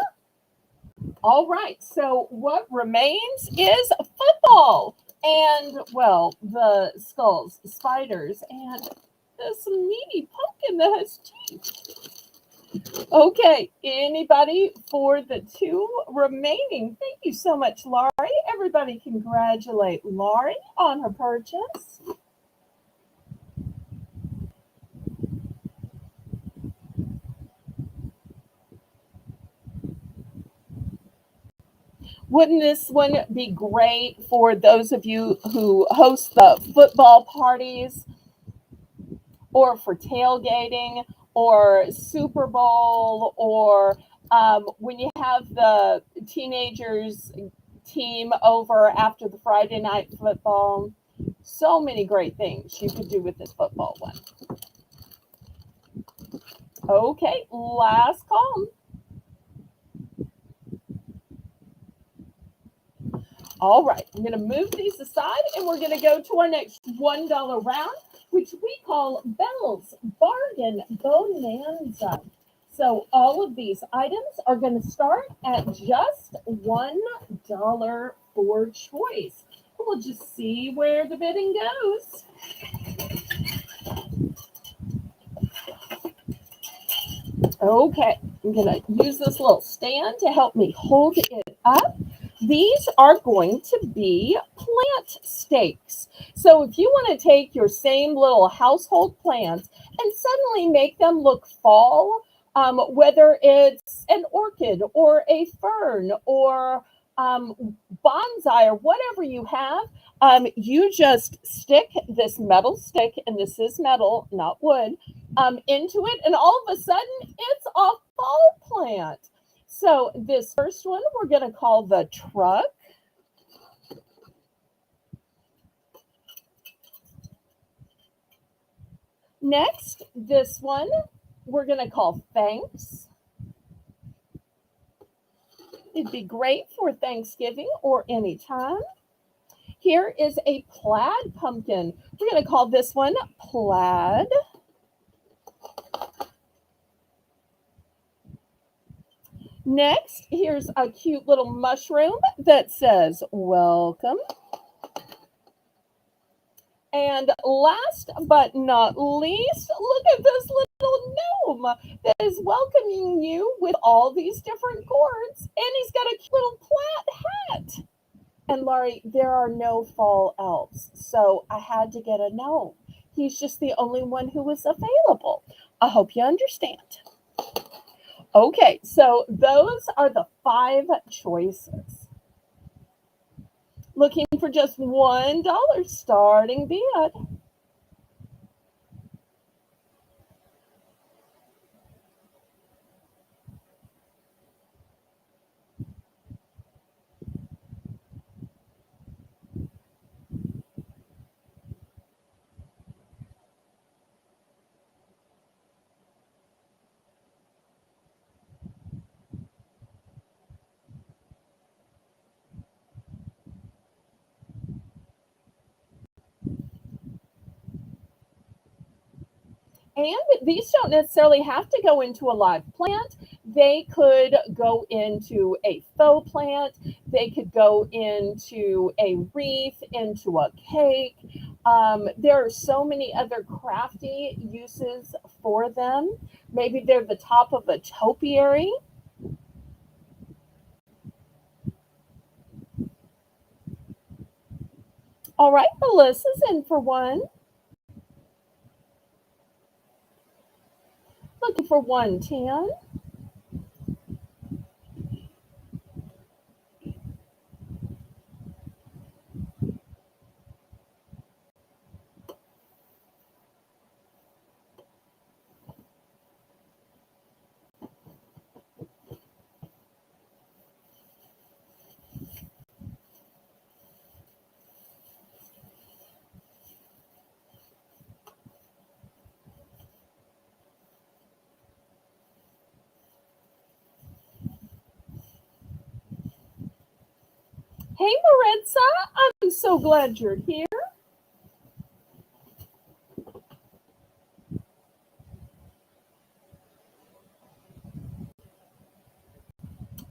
All right, so what remains is football. And, well, the skulls, spiders, and this meaty pumpkin that has teeth. Okay, anybody for the two remaining? Thank you so much, Laurie. Everybody congratulate Laurie on her purchase. Wouldn't this one be great for those of you who host the football parties or for tailgating or Super Bowl or when you have the teenagers team over after the Friday night football? So many great things you could do with this football one. Okay, last call. All right, I'm going to move these aside and we're going to go to our next $1 round, which we call Belle's Bargain Bonanza. So all of these items are going to start at just $1 for choice. We'll just see where the bidding goes. Okay, I'm going to use this little stand to help me hold it up. These are going to be plant stakes. So if you want to take your same little household plants and suddenly make them look fall, whether it's an orchid or a fern or bonsai or whatever you have, you just stick this metal stick, and this is metal, not wood, into it, and all of a sudden it's a fall plant. So this first one we're going to call the truck. Next, this one we're going to call thanks. It'd be great for Thanksgiving or any time. Here is a plaid pumpkin. We're going to call this one plaid. Next, here's a cute little mushroom that says welcome. And last but not least, look at this little gnome that is welcoming you with all these different gourds. And he's got a cute little plaid hat. And Laurie, there are no fall elves, so I had to get a gnome. He's just the only one who was available. I hope you understand. Okay, so those are the 5 choices. Looking for just $1 starting bid. And these don't necessarily have to go into a live plant. They could go into a faux plant. They could go into a wreath, into a cake. There are so many other crafty uses for them. Maybe they're the top of a topiary. All right, Melissa's in for one. Looking for 110. Hey, Maritza, I'm so glad you're here.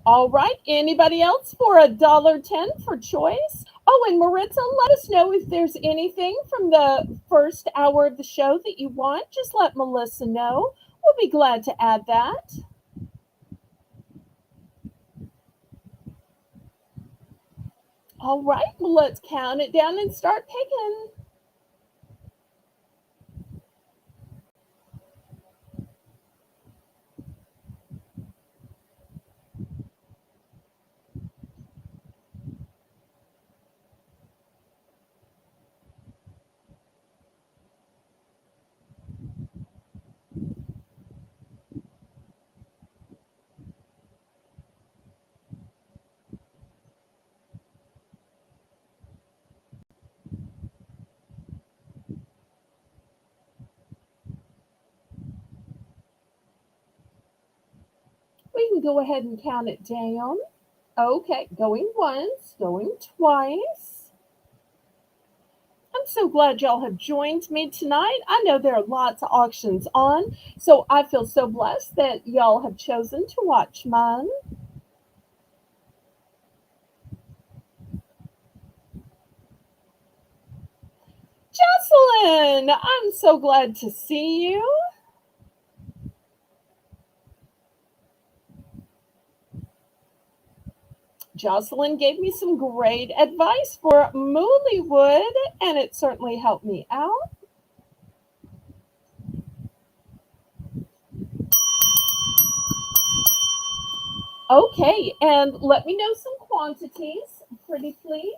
All right, anybody else for $1.10 for choice? Oh, and Maritza, let us know if there's anything from the first hour of the show that you want. Just let Melissa know. We'll be glad to add that. All right, well, let's count it down and start picking. We can go ahead and count it down. Okay, going once, going twice. I'm so glad y'all have joined me tonight. I know there are lots of auctions on, so I feel so blessed that y'all have chosen to watch mine. Jocelyn, I'm so glad to see you. Jocelyn gave me some great advice for Moolywood, and it certainly helped me out. Okay, and let me know some quantities, pretty please.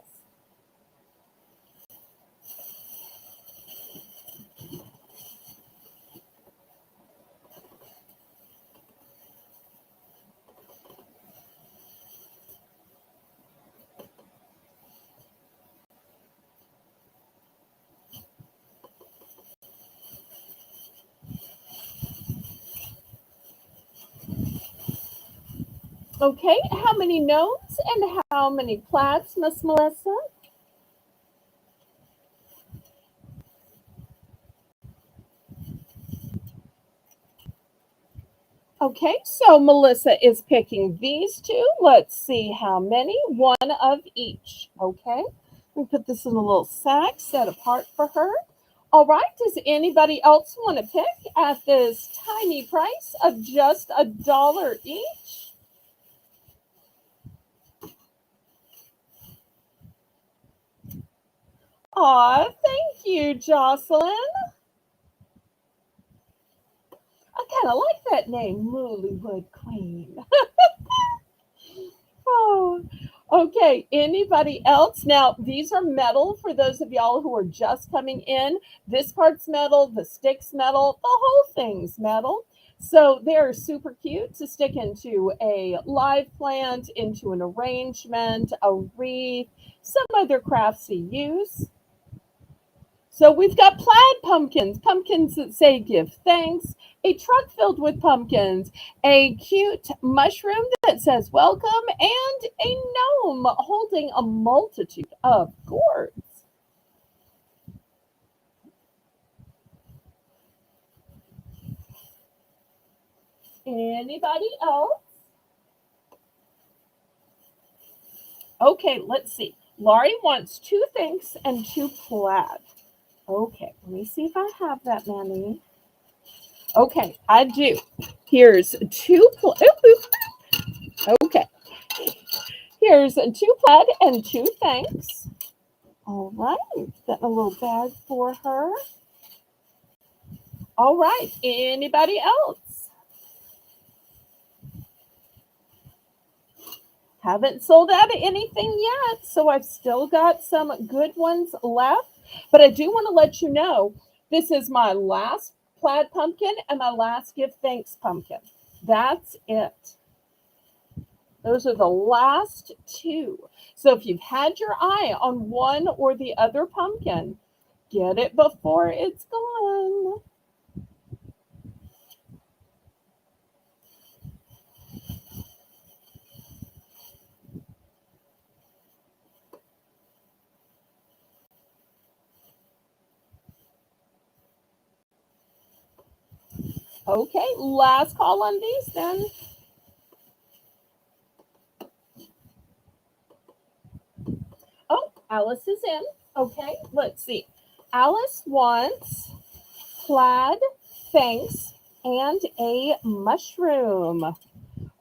Okay, how many gnomes and how many plaids, Miss Melissa? Okay, so Melissa is picking these two. Let's see how many. One of each. Okay, we put this in a little sack set apart for her. All right, does anybody else want to pick at this tiny price of just $1 each? Aw, thank you, Jocelyn. I kind of like that name, Moolywood Queen. Oh, okay. Anybody else? Now, these are metal for those of y'all who are just coming in. This part's metal, the stick's metal, the whole thing's metal. So they're super cute to stick into a live plant, into an arrangement, a wreath, some other craftsy use. So we've got plaid pumpkins, pumpkins that say give thanks, a truck filled with pumpkins, a cute mushroom that says welcome, and a gnome holding a multitude of gourds. Anybody else? Okay, let's see. Laurie wants two thanks and two plaid. Okay, let me see if I have that many. Okay, I do. Here's two. Okay, here's two plaid and two thanks. All right, got a little bag for her. All right, anybody else? Haven't sold out of anything yet, so I've still got some good ones left. But I do want to let you know this is my last plaid pumpkin and my last give thanks pumpkin. That's it. Those are the last two. So if you've had your eye on one or the other pumpkin, get it before it's gone. Okay, last call on these then. Oh, Alice is in. Okay, let's see. Alice wants plaid, thanks, and a mushroom.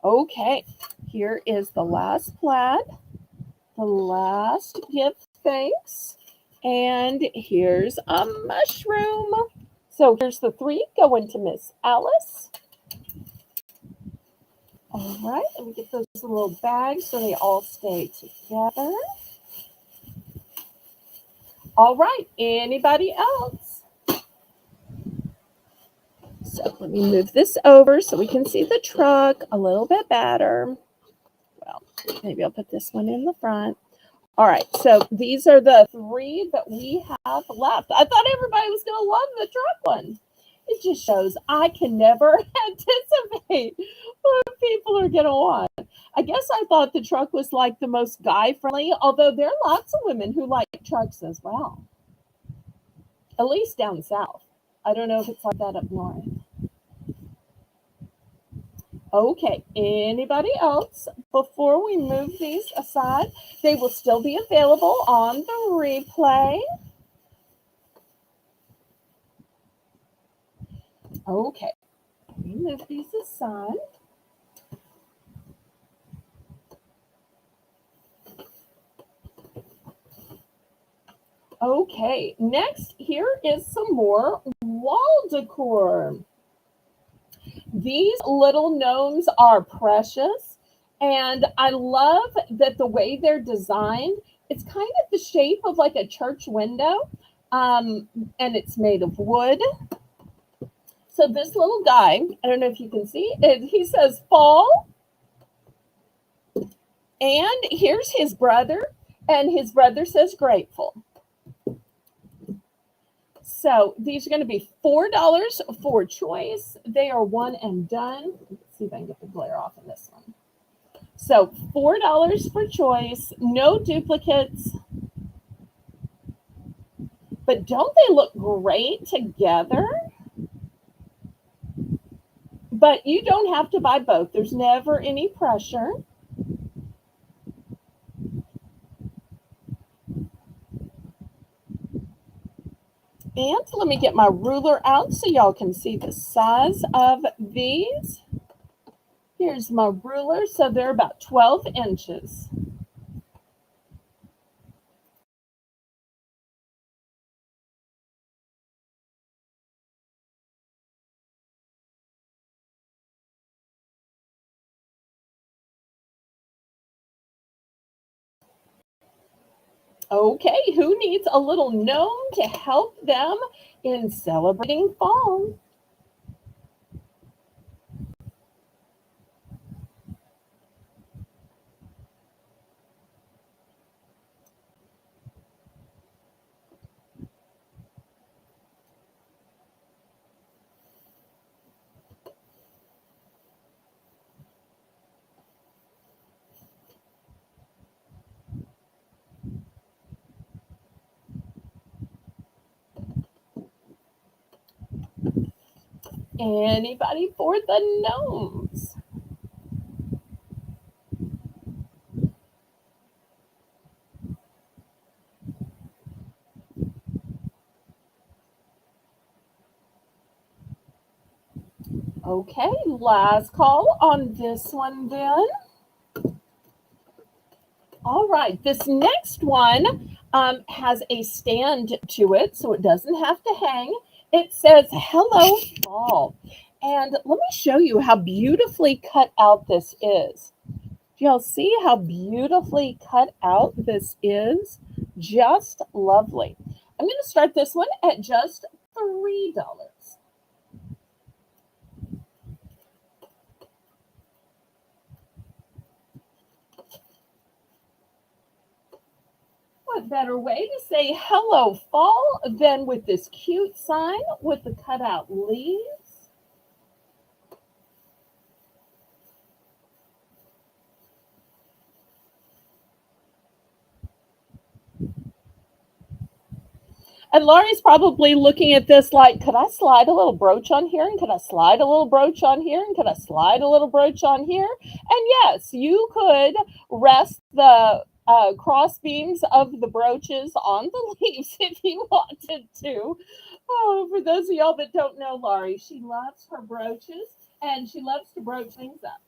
Okay, here is the last plaid, the last gift thanks, and here's a mushroom. So here's the three going to Miss Alice. All right, let me get those little bags so they all stay together. All right, anybody else? So let me move this over so we can see the truck a little bit better. Well, maybe I'll put this one in the front. All right, so these are the three that we have left. I thought everybody was going to love the truck one. It just shows I can never anticipate what people are going to want. I guess I thought the truck was like the most guy friendly, although there are lots of women who like trucks as well, at least down south. I don't know if it's like that up north. Okay, anybody else? Before we move these aside, they will still be available on the replay. Okay, let me move these aside. Okay, next here is some more wall decor. These little gnomes are precious And I love that the way they're designed, it's kind of the shape of like a church window. And it's made of wood. So this little guy, I don't know if you can see it, he says fall. And here's his brother, and his brother says grateful. So these are going to be $4 for choice. They are one and done. Let's see if I can get the glare off in this one. So $4 for choice, no duplicates. But don't they look great together? But you don't have to buy both. There's never any pressure. And let me get my ruler out so y'all can see the size of these. Here's my ruler. So they're about 12 inches. Okay, who needs a little gnome to help them in celebrating fall? Anybody for the gnomes? Okay, last call on this one then. All right, this next one has a stand to it, so it doesn't have to hang. It says, Hello, Fall. And let me show you how beautifully cut out this is. Do y'all see how beautifully cut out this is? Just lovely. I'm going to start this one at just $3. What better way to say hello, fall, than with this cute sign with the cutout leaves? And Laurie's probably looking at this like, could I slide a little brooch on here? And could I slide a little brooch on here? And could I slide a little brooch on here? And yes, you could rest the cross beams of the brooches on the leaves if you wanted to. Oh, for those of y'all that don't know Laurie, she loves her brooches and she loves to brooch things up.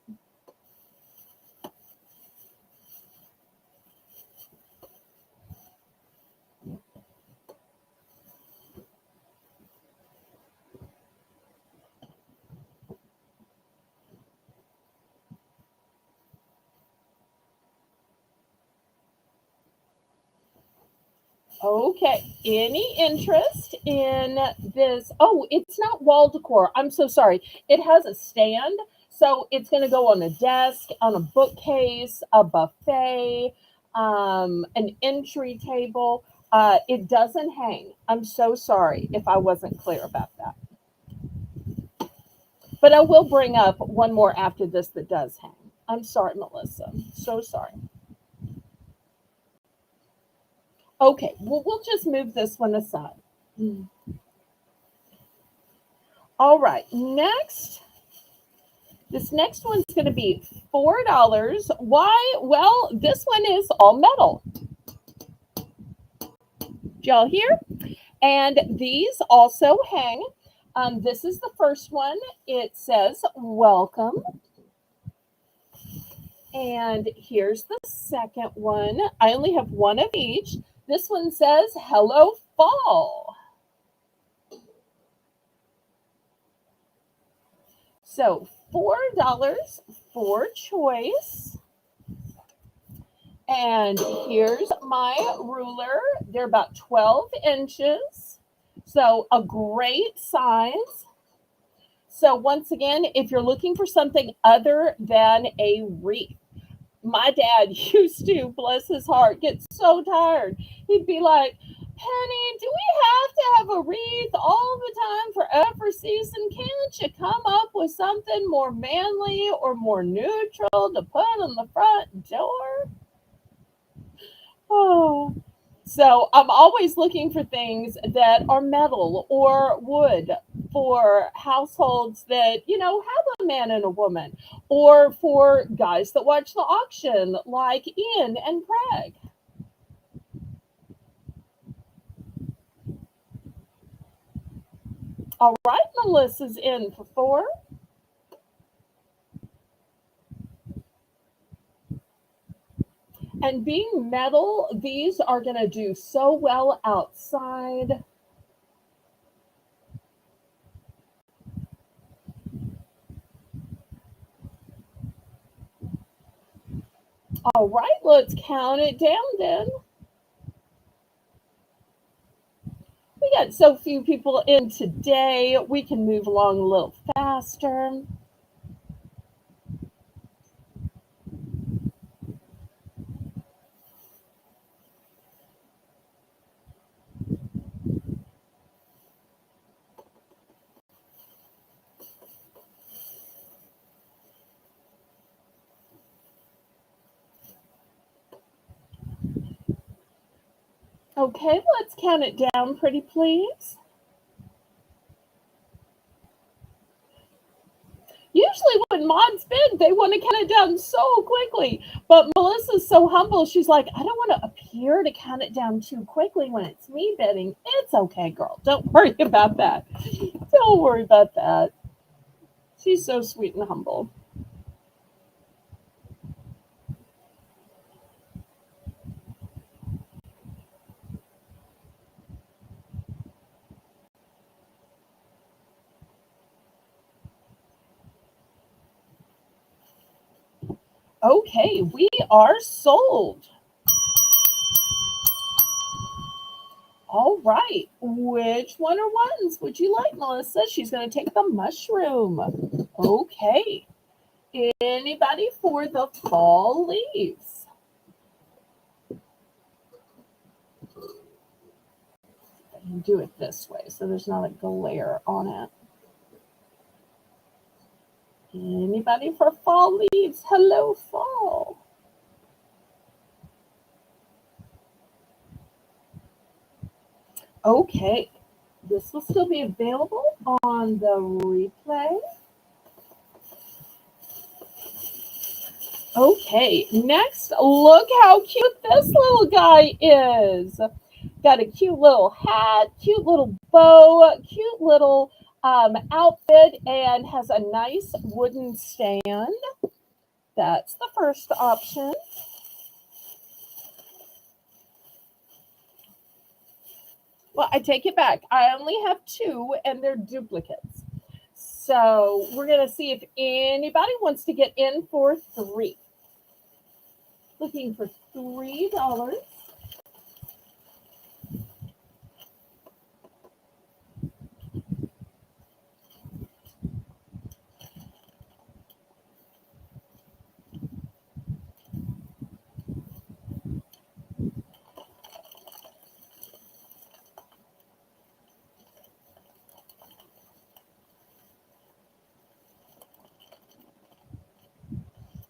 Okay, any interest in this? Oh, it's not wall decor. I'm so sorry. It has a stand, so it's going to go on a desk, on a bookcase, a buffet, an entry table. It doesn't hang. I'm so sorry if I wasn't clear about that. But I will bring up one more after this that does hang. I'm sorry, Melissa. So sorry. Okay, well, we'll just move this one aside. All right, next. This next one's going to be $4. Why? Well, this one is all metal. Did y'all hear? And these also hang. This is the first one. It says welcome. And here's the second one. I only have one of each. This one says hello, fall. So $4 for choice. And here's my ruler. They're about 12 inches. So a great size. So once again, if you're looking for something other than a wreath, my dad used to, bless his heart, get so tired. He'd be like, Penny, do we have to have a wreath all the time for every season? Can't you come up with something more manly or more neutral to put on the front door? Oh, so I'm always looking for things that are metal or wood for households that, have a man and a woman, or for guys that watch the auction like Ian and Craig. All right, Melissa's in for four. And being metal, these are going to do so well outside. All right, let's count it down then. We got so few people in today. We can move along a little faster. Okay, let's count it down, pretty please. Usually, when mods bid, they want to count it down so quickly. But Melissa's so humble, she's like, I don't want to appear to count it down too quickly when it's me bidding. It's okay, girl. Don't worry about that. Don't worry about that. She's so sweet and humble. Okay, we are sold. All right. Which one or ones would you like, Melissa? She's going to take the mushroom. Okay. Anybody for the fall leaves? And do it this way so there's not a glare on it. Anybody for fall leaves? Hello, fall. Okay. This will still be available on the replay. Okay, next, look how cute this little guy is. Got a cute little hat, cute little bow, cute little outfit, and has a nice wooden stand. That's the first option. Well, I take it back. I only have two, and they're duplicates. So we're going to see if anybody wants to get in for three. Looking for $3.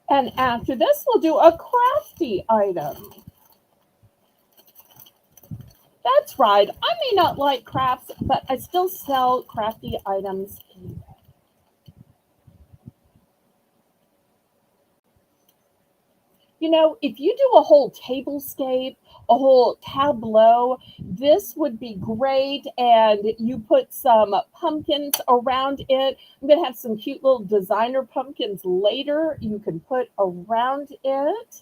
And after this, we'll do a crafty item. That's right. I may not like crafts, but I still sell crafty items. If you do a whole tablescape, a whole tableau, this would be great. And you put some pumpkins around it. I'm going to have some cute little designer pumpkins later you can put around it.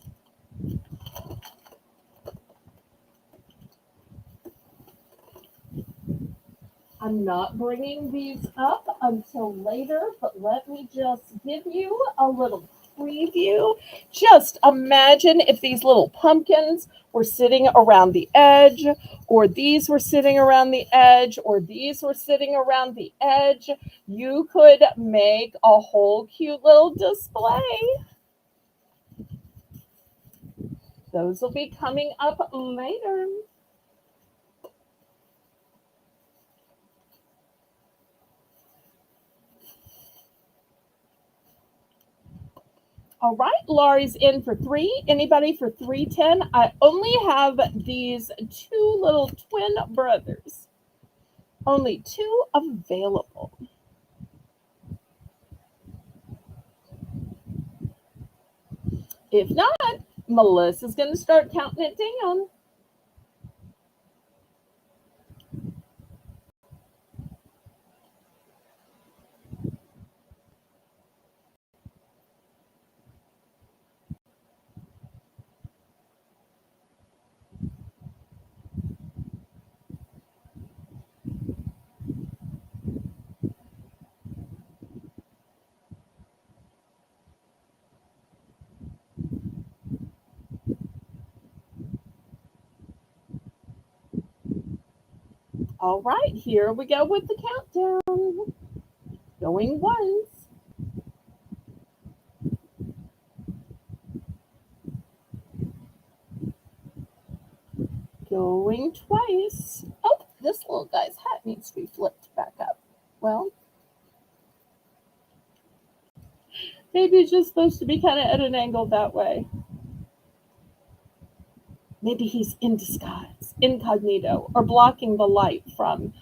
I'm not bringing these up until later, but let me just give you a little preview. Just imagine if these little pumpkins were sitting around the edge, or these were sitting around the edge, or these were sitting around the edge. You could make a whole cute little display. Those will be coming up later. All right, Laurie's in for 3. Anybody for 310? I only have these 2 little twin brothers. Only 2 available. If not, Melissa's going to start counting it down. All right, here we go with the countdown. Going once. Going twice. Oh, this little guy's hat needs to be flipped back up. Well, maybe it's just supposed to be kind of at an angle that way. Maybe he's in disguise, incognito, or blocking the light from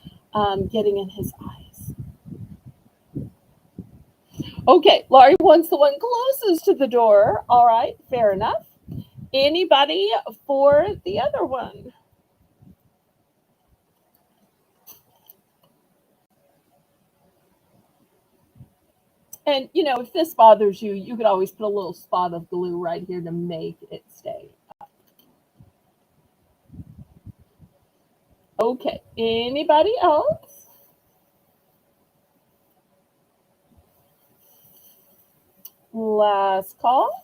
getting in his eyes. Okay, Laurie wants the one closest to the door. All right, fair enough. Anybody for the other one? And, you know, if this bothers you, you could always put a little spot of glue right here to make it stay. Okay, anybody else? Last call.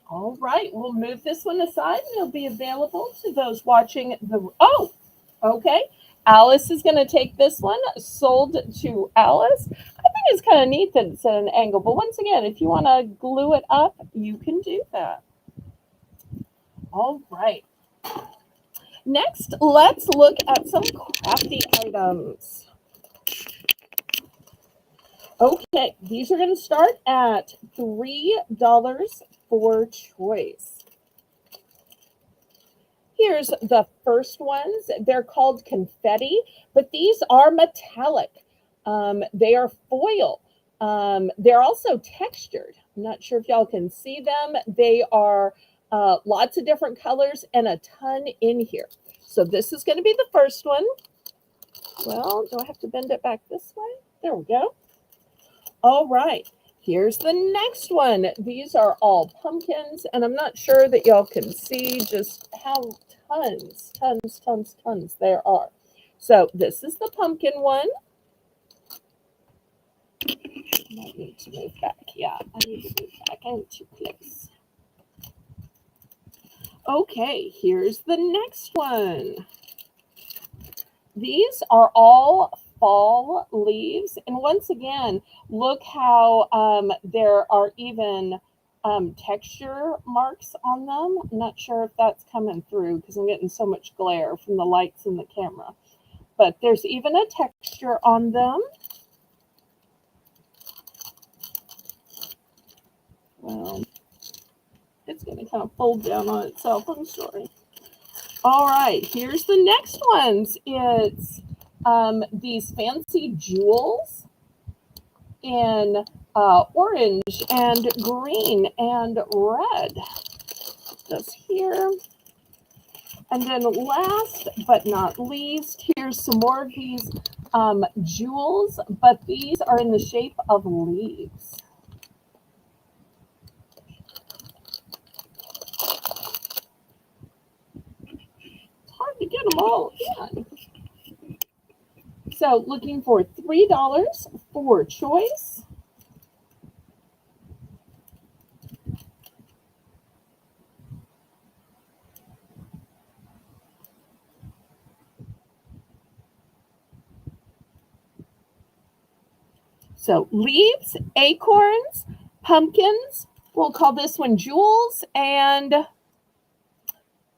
All right, we'll move this one aside and it'll be available to those watching the... Oh, okay. Alice is going to take this one, sold to Alice. I think it's kind of neat that it's at an angle, but once again, if you want to glue it up, you can do that. All right. Next, let's look at some crafty items. Okay, these are going to start at $3 for choice. Here's the first ones. They're called confetti, but these are metallic. They are foil. They're also textured. I'm not sure if y'all can see them. They are lots of different colors and a ton in here. So this is going to be the first one. Well, do I have to bend it back this way? There we go. All right. Here's the next one. These are all pumpkins, and I'm not sure that y'all can see just how tons there are. So this is the pumpkin one. I might need to move back. Yeah, I need to move back. I'm too close. Okay, here's the next one. These are all fall leaves. And once again, look how there are even texture marks on them. I'm not sure if that's coming through because I'm getting so much glare from the lights in the camera. But there's even a texture on them. Well, it's going to kind of fold down on itself. I'm sorry. All right, here's the next ones. It's these fancy jewels in orange and green and red. This here. And then last but not least, here's some more of these jewels, but these are in the shape of leaves. Hard to get them all in. So looking for $3 for choice. So leaves, acorns, pumpkins. We'll call this one jewels, and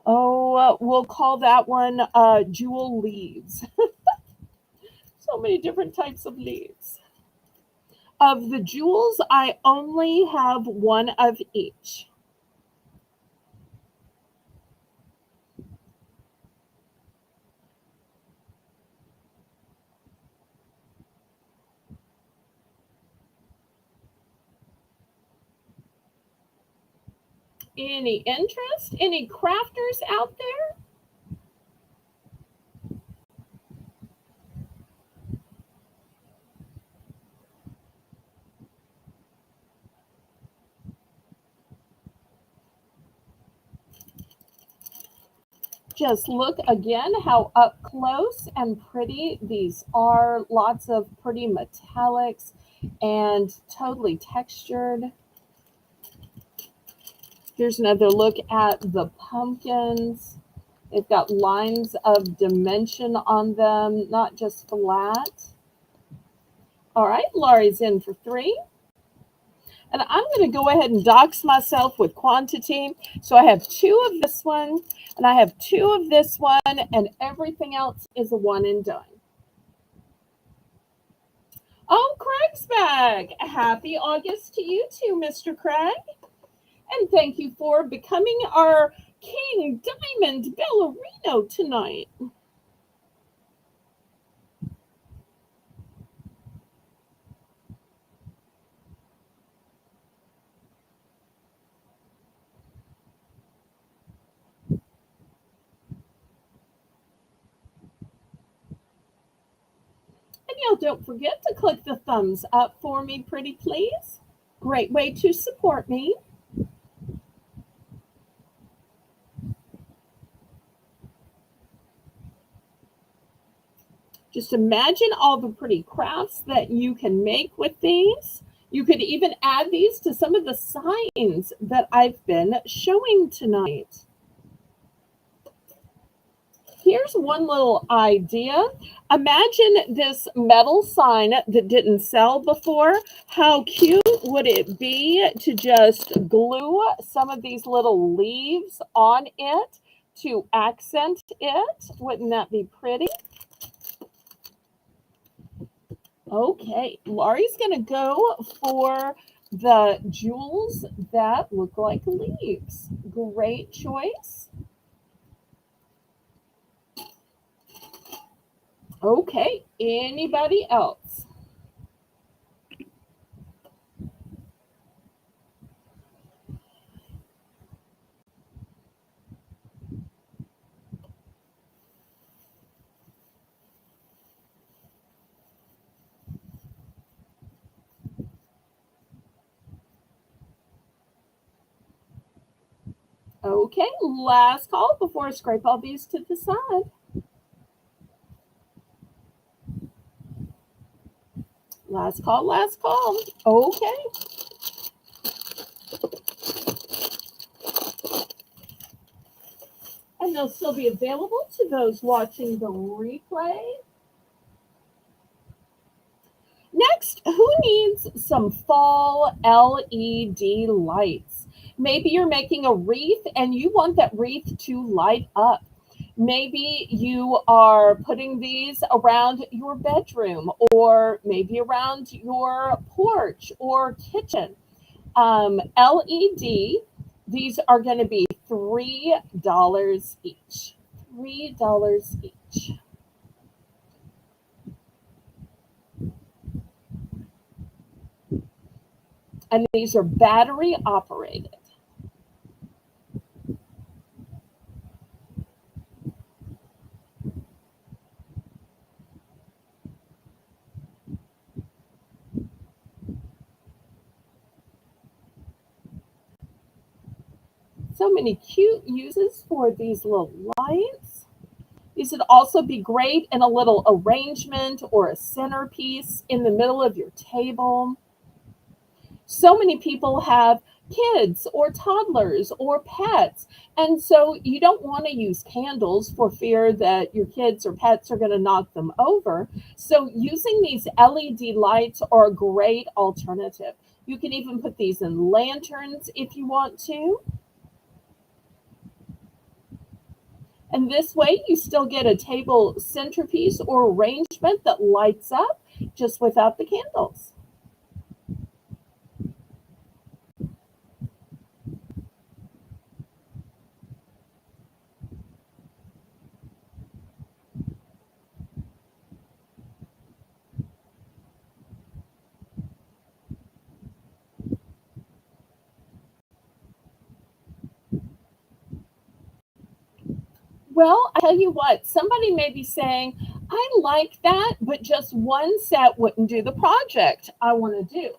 we'll call that one jewel leaves. So many different types of leaves. Of the jewels, I only have one of each. Any interest? Any crafters out there? Just look again how up close and pretty these are. Lots of pretty metallics and totally textured. Here's another look at the pumpkins. They've got lines of dimension on them, not just flat. All right, Laurie's in for 3. And I'm going to go ahead and dox myself with quantity. So I have 2 of this one, and I have 2 of this one, and everything else is a one and done. Oh, Craig's back. Happy August to you too, Mr. Craig. And thank you for becoming our King Diamond Ballerino tonight. And y'all don't forget to click the thumbs up for me, pretty please. Great way to support me. Just imagine all the pretty crafts that you can make with these. You could even add these to some of the signs that I've been showing tonight. Here's one little idea. Imagine this metal sign that didn't sell before. How cute would it be to just glue some of these little leaves on it to accent it? Wouldn't that be pretty? Okay, Laurie's going to go for the jewels that look like leaves. Great choice. Okay, anybody else? Okay, last call before I scrape all these to the side. Last call, last call. Okay. And they'll still be available to those watching the replay. Next, who needs some fall LED lights? Maybe you're making a wreath and you want that wreath to light up. Maybe you are putting these around your bedroom or maybe around your porch or kitchen. LED, these are going to be $3 each. $3 each. And these are battery operated. So many cute uses for these little lights. These would also be great in a little arrangement or a centerpiece in the middle of your table. So many people have kids or toddlers or pets. And so you don't want to use candles for fear that your kids or pets are going to knock them over. So using these LED lights are a great alternative. You can even put these in lanterns if you want to. And this way you still get a table centerpiece or arrangement that lights up just without the candles. Well, I tell you what, somebody may be saying, I like that, but just one set wouldn't do the project I want to do.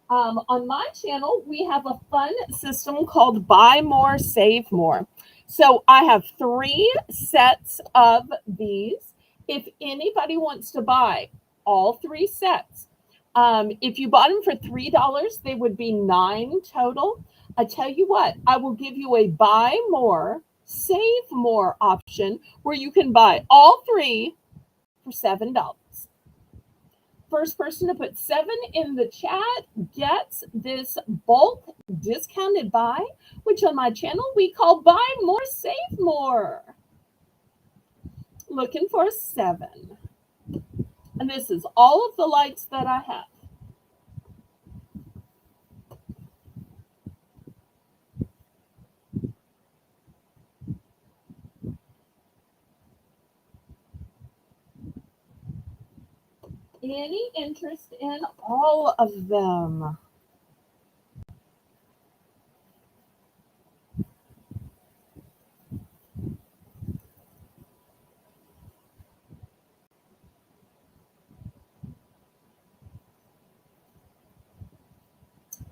On my channel, we have a fun system called Buy More, Save More. So I have 3 sets of these. If anybody wants to buy all 3 sets, if you bought them for $3, they would be 9 total. I tell you what, I will give you a buy more, save more option where you can buy all 3 for $7. First person to put 7 in the chat gets this bulk discounted buy, which on my channel we call Buy More, Save More. Looking for a 7. And this is all of the lights that I have. Any interest in all of them?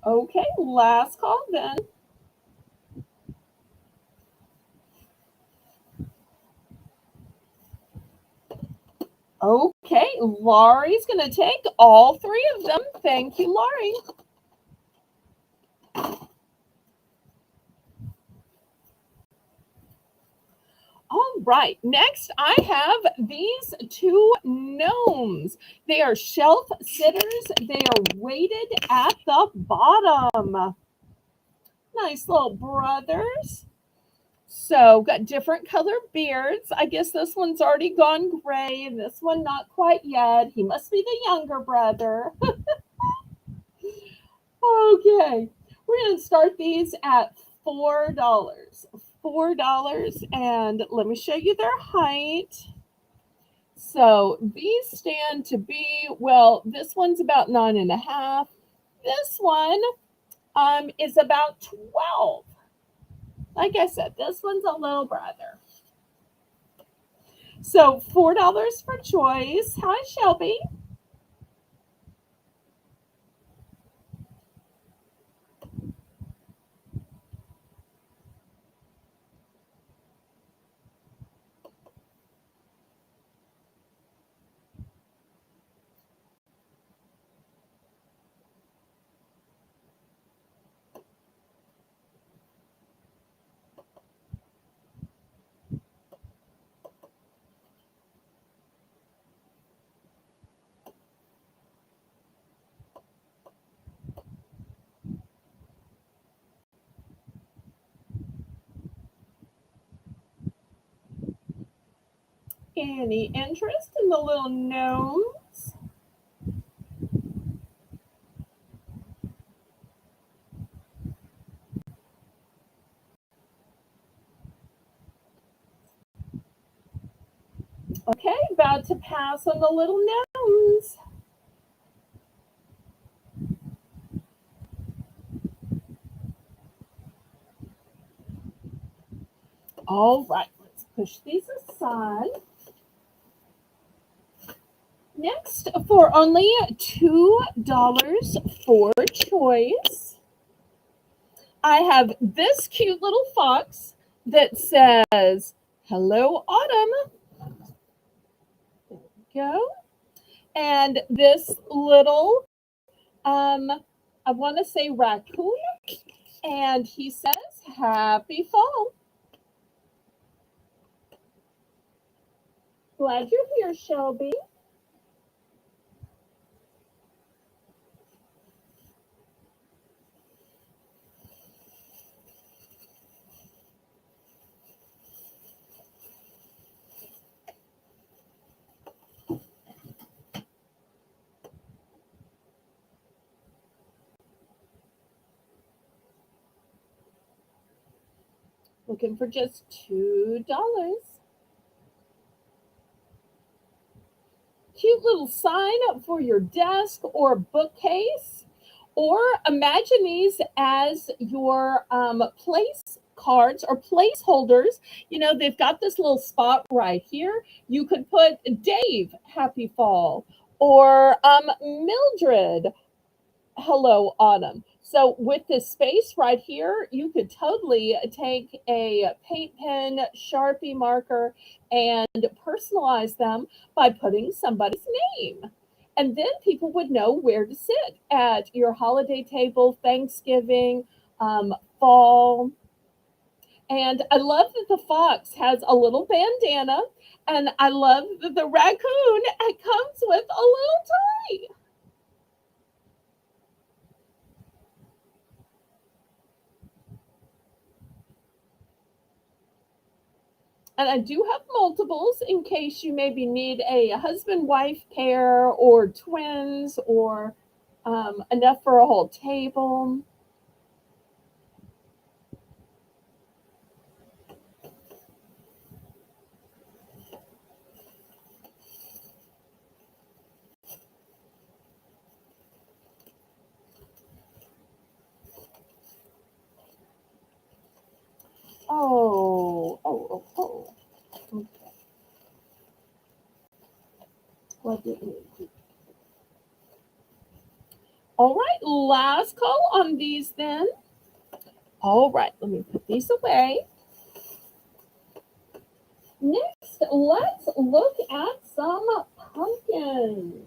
Okay, last call then. Okay, Laurie's going to take all 3 of them. Thank you, Laurie. All right, next I have these 2 gnomes. They are shelf sitters. They are weighted at the bottom. Nice little brothers. So got different color beards. I guess this one's already gone gray and this one not quite yet. He must be the younger brother. Okay, we're going to start these at $4. $4, and let me show you their height. So these stand to be, well, this one's about 9.5. This one is about 12. Like I said, this one's a little brother. So $4 for choice. Hi, Shelby. Any interest in the little gnomes? Okay, about to pass on the little gnomes. All right, let's push these aside. Next, for only $2 for choice, I have this cute little fox that says, Hello, Autumn. There we go. And this little I want to say raccoon, and he says, Happy fall. Glad you're here, Shelby. Looking for just $2. Cute little sign for your desk or bookcase, or imagine these as your place cards or placeholders. They've got this little spot right here. You could put Dave, happy fall, or Mildred, hello autumn. So with this space right here, you could totally take a paint pen, Sharpie marker, and personalize them by putting somebody's name. And then people would know where to sit at your holiday table, Thanksgiving, fall. And I love that the fox has a little bandana, and I love that the raccoon comes with a little tie. And I do have multiples in case you maybe need a husband wife pair or twins or enough for a whole table. Oh, oh, oh, oh. Okay. What did we do? All right, last call on these then. All right, let me put these away. Next, let's look at some pumpkins.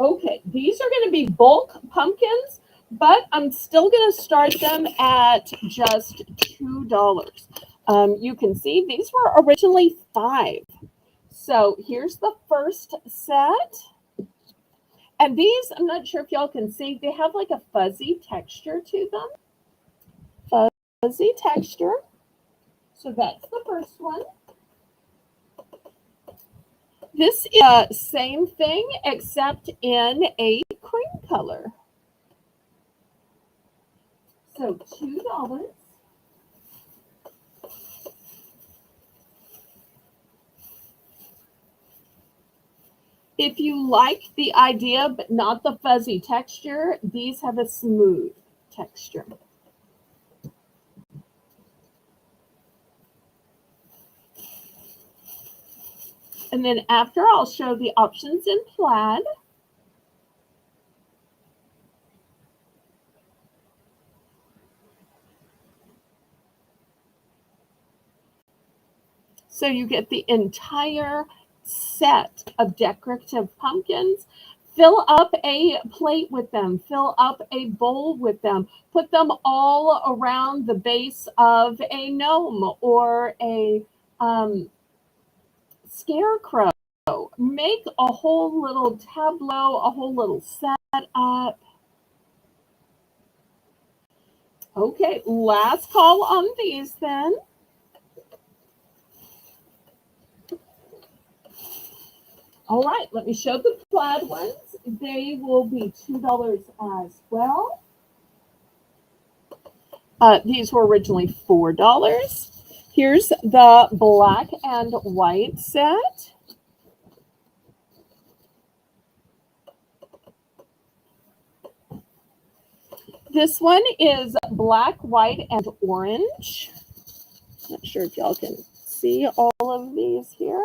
Okay, these are going to be bulk pumpkins, but I'm still going to start them at just $2. You can see these were originally 5. So here's the first set. And these, I'm not sure if y'all can see, they have like a fuzzy texture to them. Fuzzy texture. So that's the first one. This is the same thing except in a cream color. So $2. If you like the idea but not the fuzzy texture, these have a smooth texture. And then after, I'll show the options in plaid. So you get the entire set of decorative pumpkins. Fill up a plate with them, fill up a bowl with them, put them all around the base of a gnome or a scarecrow. Make a whole little tableau, a whole little setup. Okay, last call on these then. All right, let me show the plaid ones. They will be $2 as well. These were originally $4. Here's the black and white set. This one is black, white, and orange. Not sure if y'all can see all of these here.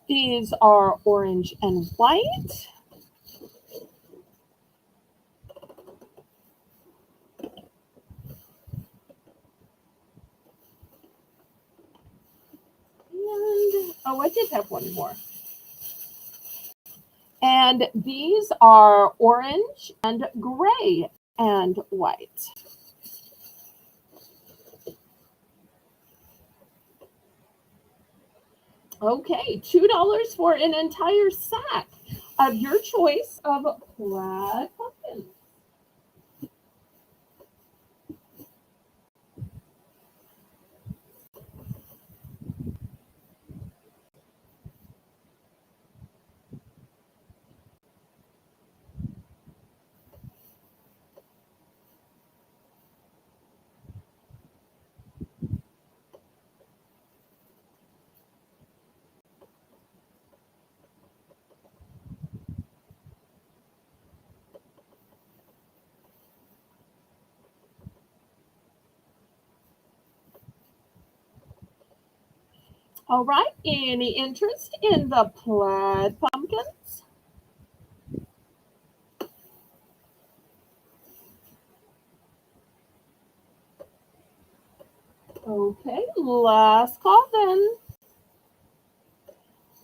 These are orange and white. Oh, I did have one more. And these are orange and gray and white. Okay, $2 for an entire sack of your choice of plaid pumpkins. All right, any interest in the plaid pumpkins? Okay, last call then.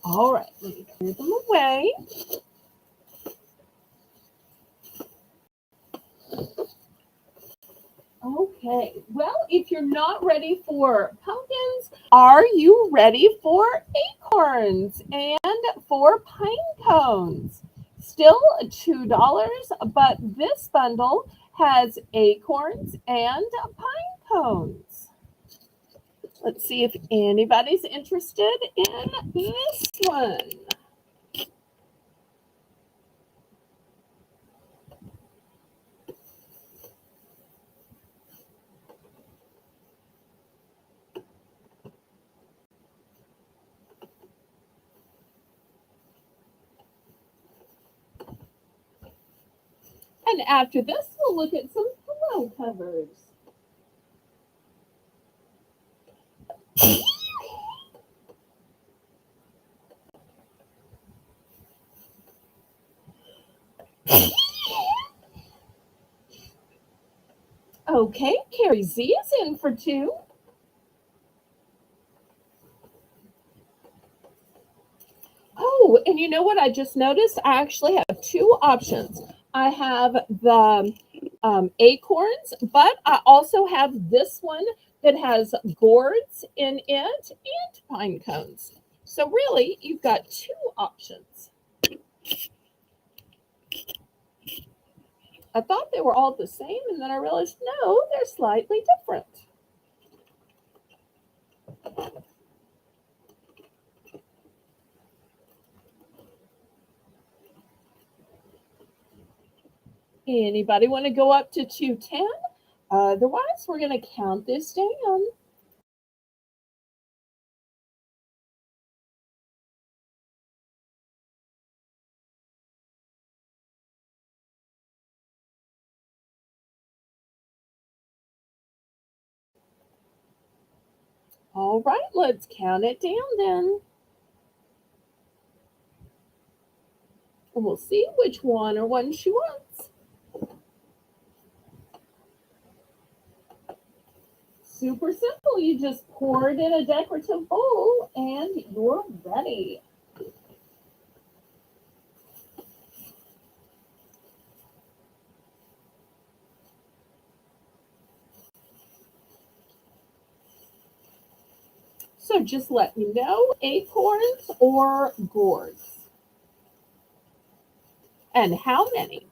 All right, let me clear them away. Okay, well, if you're not ready for pumpkins, are you ready for acorns and for pine cones? Still $2, but this bundle has acorns and pine cones. Let's see if anybody's interested in this one. And after this, we'll look at some pillow covers. Okay, Carrie Z is in for two. Oh, and you know what I just noticed? I actually have two options. I have the acorns, but I also have this one that has gourds in it and pine cones. So really, you've got two options. I thought they were all the same, and then I realized no, they're slightly different. Anybody want to go up to 210? Otherwise, we're going to count this down. All right, let's count it down then. And we'll see which one or one she wants. Super simple. You just pour it in a decorative bowl and you're ready. So just let me know, acorns or gourds. And how many?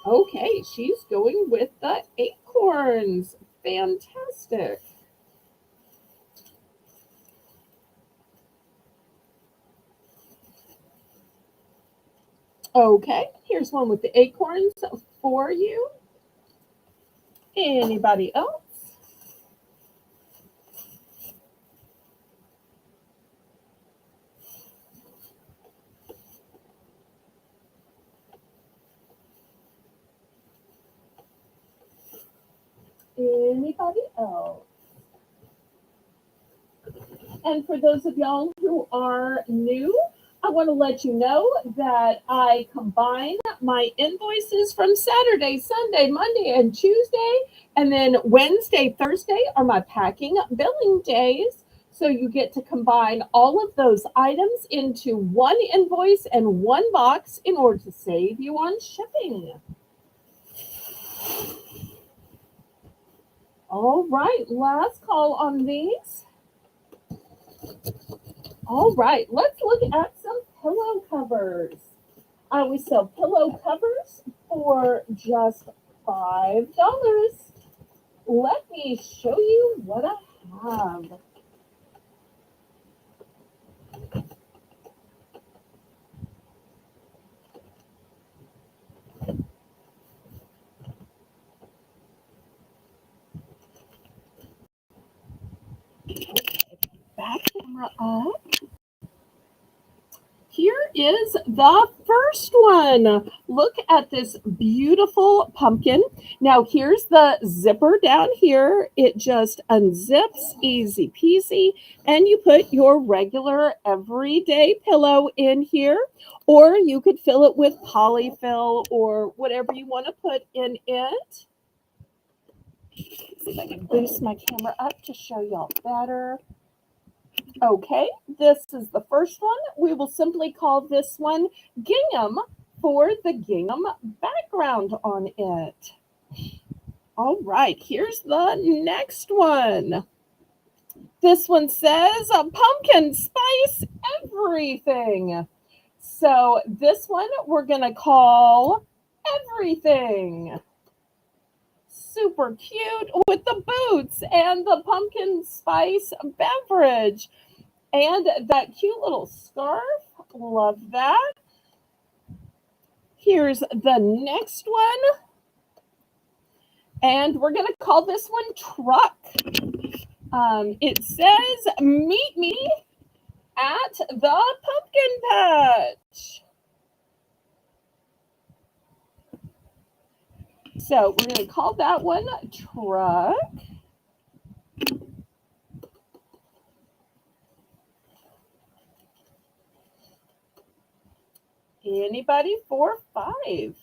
Okay, she's going with the acorns. Fantastic. Okay, here's one with the acorns for you. Anybody else? Anybody else? And for those of y'all who are new, I want to let you know that I combine my invoices from Saturday, Sunday, Monday, and Tuesday. And then Wednesday, Thursday are my packing billing days. So you get to combine all of those items into one invoice and one box in order to save you on shipping. All right, last call on these. All right, let's look at some pillow covers. We sell pillow covers for just $5. Let me show you what I have. Back camera up. Here is the first one. Look at this beautiful pumpkin. Now, here's the zipper down here. It just unzips, easy peasy, and you put your regular everyday pillow in here, or you could fill it with polyfill or whatever you want to put in it. See if I can boost my camera up to show y'all better. Okay, this is the first one. We will simply call this one gingham for the gingham background on it. All right, here's the next one. This one says pumpkin spice everything. So this one we're going to call everything. Super cute with the boots and the pumpkin spice beverage. And that cute little scarf. Love that. Here's the next one. And we're going to call this one truck. It says, meet me at the pumpkin patch. So we're going to call that one truck. Anybody for 5?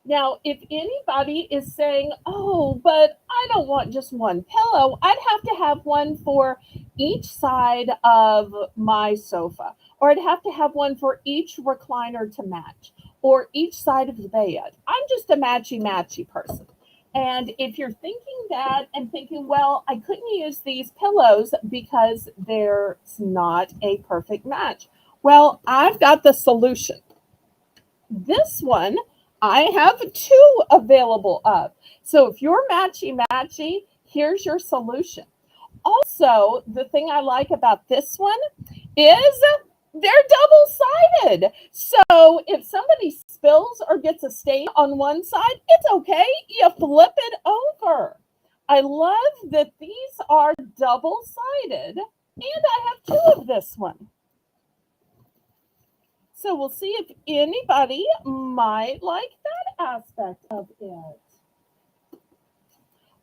Now, if anybody is saying, oh, but I don't want just one pillow, I'd have to have one for each side of my sofa, or I'd have to have one for each recliner to match, or each side of the bed. I'm just a matchy person. And if you're thinking that and thinking, well, I couldn't use these pillows because there's not a perfect match, well, I've got the solution. This one I have 2 available of. So if you're matchy, here's your solution. Also, the thing I like about this one is they're double-sided. So if somebody spills or gets a stain on one side, it's okay. You flip it over. I love that these are double-sided, and I have 2 of this one. So we'll see if anybody might like that aspect of it.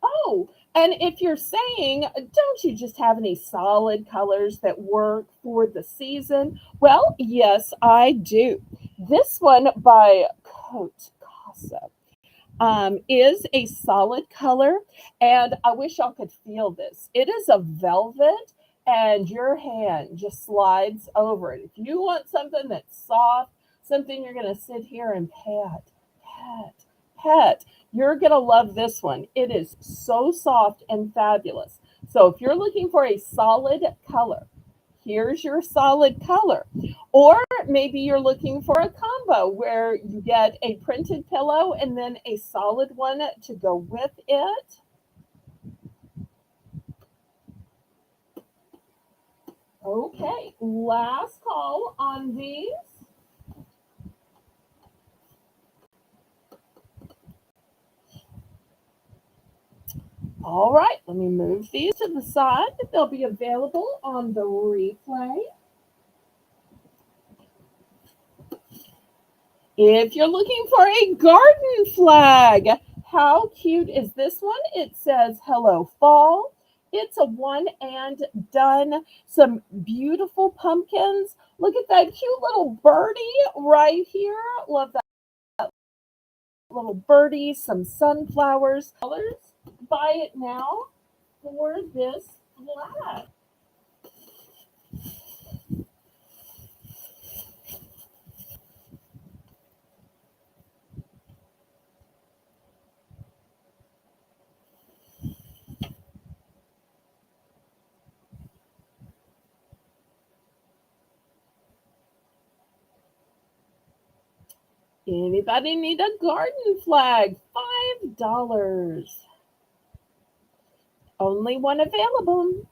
Oh, and if you're saying, don't you just have any solid colors that work for the season? Well, yes, I do. This one by Coat Casa is a solid color, and I wish y'all could feel this. It is a velvet, and your hand just slides over it. If you want something that's soft, something you're going to sit here and pet, you're going to love this one. It is so soft and fabulous. So if you're looking for a solid color, here's your solid color. Or maybe you're looking for a combo where you get a printed pillow and then a solid one to go with it. Okay, last call on these. All right, let me move these to the side. They'll be available on the replay. If you're looking for a garden flag, how cute is this one? It says hello fall. It's a one and done. Some beautiful pumpkins. Look at that cute little birdie right here. Love that little birdie. Some sunflowers. Buy it now for this flag. Anybody need a garden flag? $5. Only one available.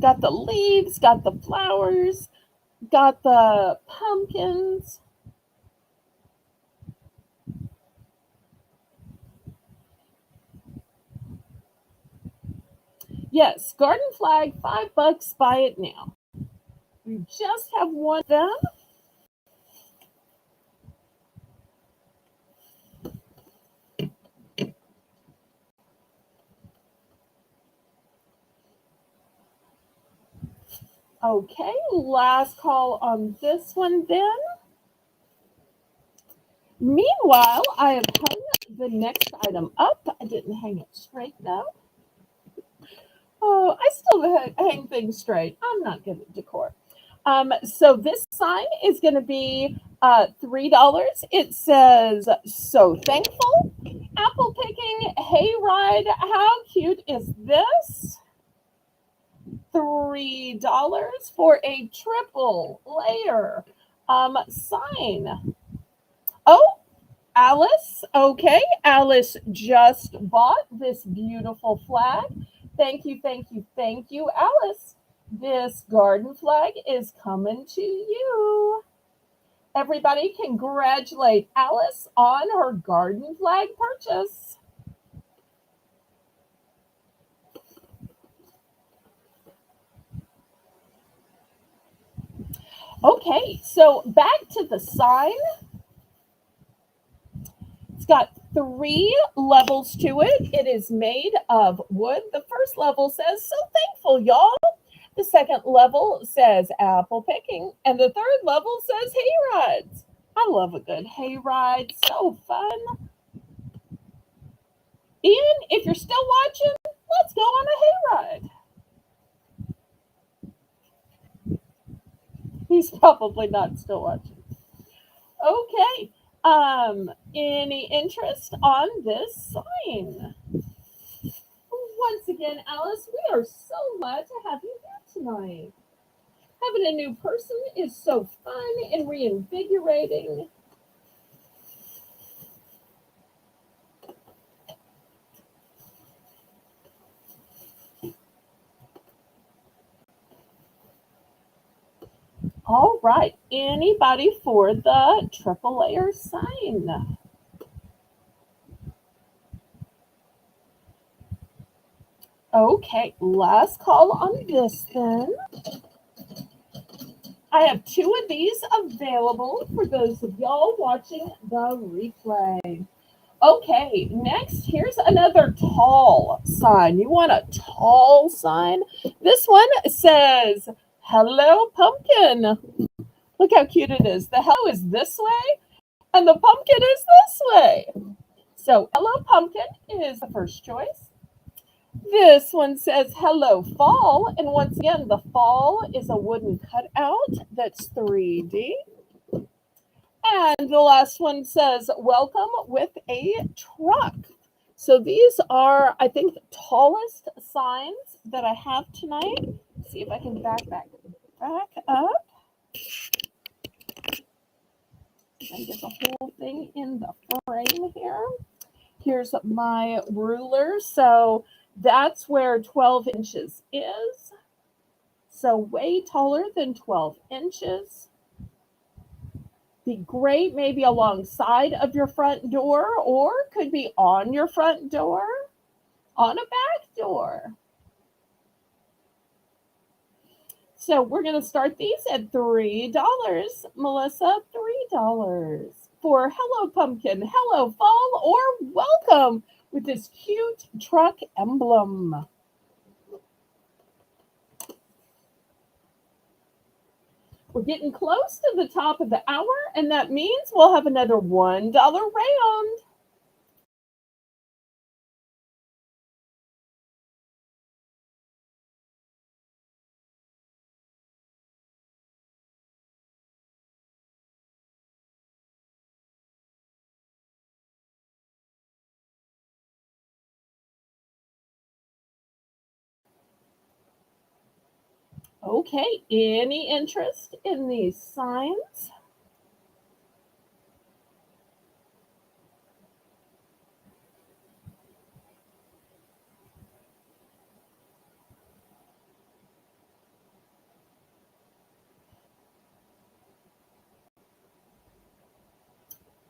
Got the leaves, got the flowers, got the pumpkins. Yes, garden flag, $5. Buy it now. We just have one of them. Okay, last call on this one then. Meanwhile, I have hung the next item up. I didn't hang it straight though. Oh, I still hang things straight. I'm not good at decor. So this sign is going to be $3. It says, "So thankful." Apple picking hayride. How cute is this? $3 for a triple layer sign. Oh, Alice. Okay, Alice just bought this beautiful flag. Thank you, thank you, thank you, Alice. This garden flag is coming to you. Everybody congratulate Alice on her garden flag purchase. Okay, so back to the sign. It's got 3 levels to it. It is made of wood. The first level says, "So thankful, y'all." The second level says apple picking. And the third level says hay rides. I love a good hay ride. So fun. Ian, if you're still watching, let's go on a hay ride. He's probably not still watching. Okay. Any interest on this sign? Once again, Alice, we are so glad to have you here tonight. Having a new person is so fun and reinvigorating. All right, anybody for the triple layer sign? Okay, last call on this then. I have 2 of these available for those of y'all watching the replay. Okay, next, here's another tall sign. You want a tall sign? This one says, "Hello, pumpkin." Look how cute it is. The hello is this way, and the pumpkin is this way. So, hello, pumpkin is the first choice. This one says, "Hello, fall." And once again, the fall is a wooden cutout that's 3D. And the last one says, "Welcome with a truck." So these are, I think, the tallest signs that I have tonight. Let's see if I can back up. And get the whole thing in the frame here. Here's my ruler. So that's where 12 inches is. So way taller than 12 inches. Be great maybe alongside of your front door, or could be on your front door, on a back door. So we're going to start these at $3. Melissa, $3 for Hello Pumpkin, Hello Fall, or Welcome with this cute truck emblem. We're getting close to the top of the hour, and that means we'll have another $1 round. Okay, any interest in these signs?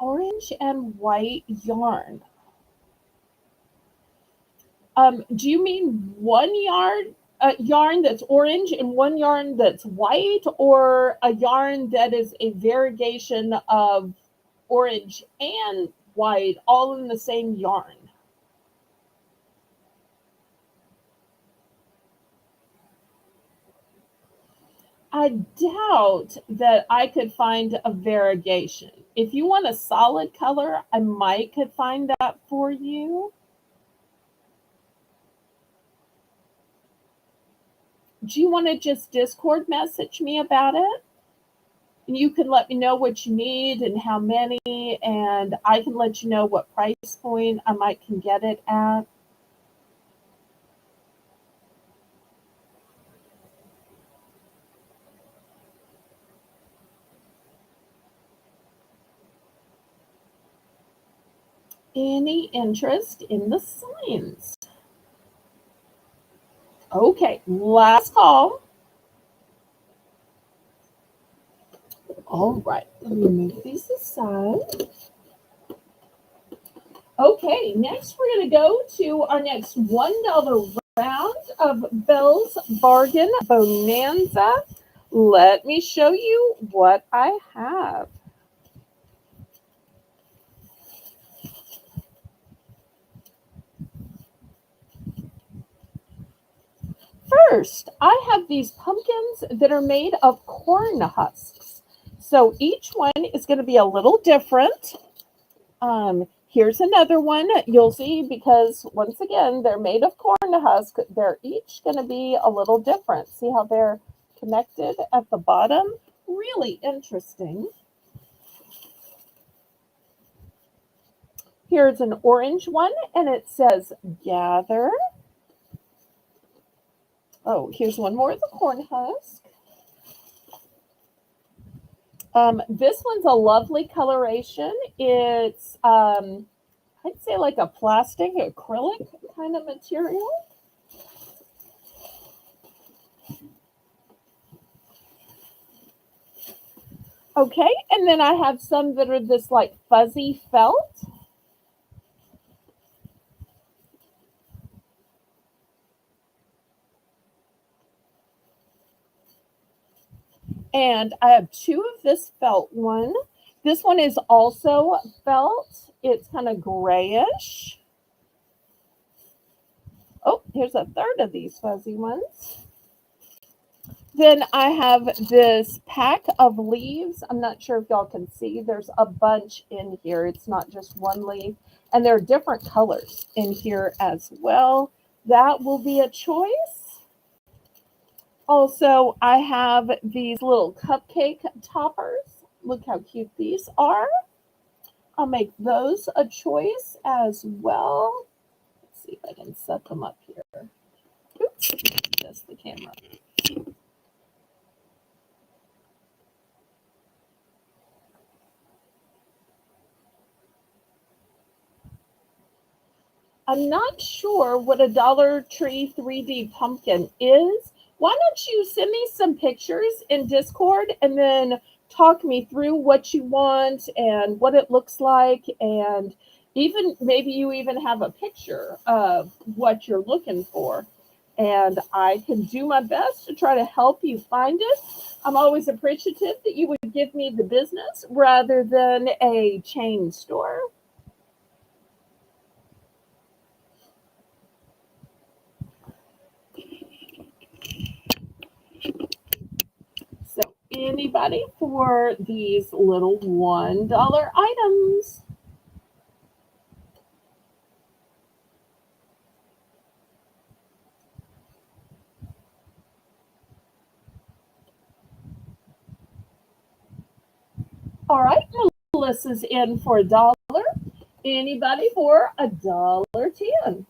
Orange and white yarn. Do you mean one yarn that's orange and one yarn that's white, or a yarn that is a variegation of orange and white all in the same yarn? I doubt that I could find a variegation. If you want a solid color, I might could find that for you. Do you want to just Discord message me about it? And you can let me know what you need and how many, and I can let you know what price point I might can get it at. Any interest in the signs? Okay, last call. All right, let me move these aside. Okay, next we're going to go to our next $1 round of Belle's Bargain Bonanza. Let me show you what I have. First, I have these pumpkins that are made of corn husks. So each one is going to be a little different. Here's another one you'll see, because once again, they're made of corn husk. They're each going to be a little different. See how they're connected at the bottom? Really interesting. Here's an orange one, and it says gather. Oh, here's one more of the corn husk. This one's a lovely coloration. It's, I'd say like a plastic acrylic kind of material. Okay, and then I have some that are this like fuzzy felt. And I have two of this felt one. This one is also felt. It's kind of grayish. Oh, here's a third of these fuzzy ones. Then I have this pack of leaves. I'm not sure if y'all can see. There's a bunch in here. It's not just one leaf. And there are different colors in here as well. That will be a choice. Also, I have these little cupcake toppers. Look how cute these are. I'll make those a choice as well. Let's see if I can set them up here. Oops, just the camera. I'm not sure what a Dollar Tree 3D pumpkin is. Why don't you send me some pictures in Discord and then talk me through what you want and what it looks like, and even maybe you even have a picture of what you're looking for, and I can do my best to try to help you find it. I'm always appreciative that you would give me the business rather than a chain store. So, anybody for these little $1 items? All right, Melissa's in for $1. Anybody for $1.10?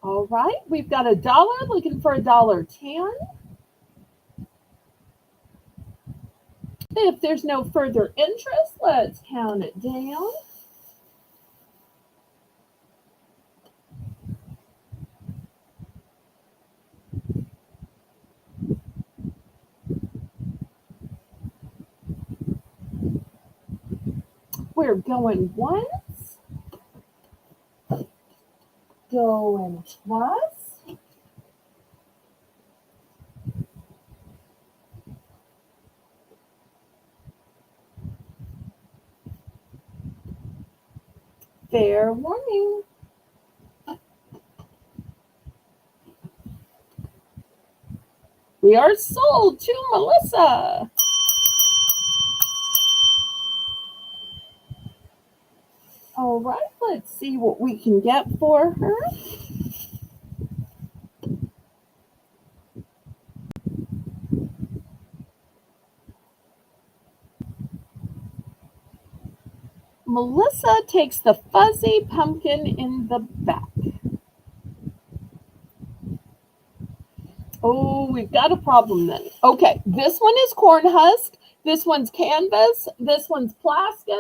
All right, we've got $1 looking for $1.10. If there's no further interest, let's count it down. We're going once, going twice. Fair warning. We are sold to Melissa. All right, let's see what we can get for her. Melissa takes the fuzzy pumpkin in the back. Oh, we've got a problem then. Okay, this one is corn husk. This one's canvas. This one's plastic,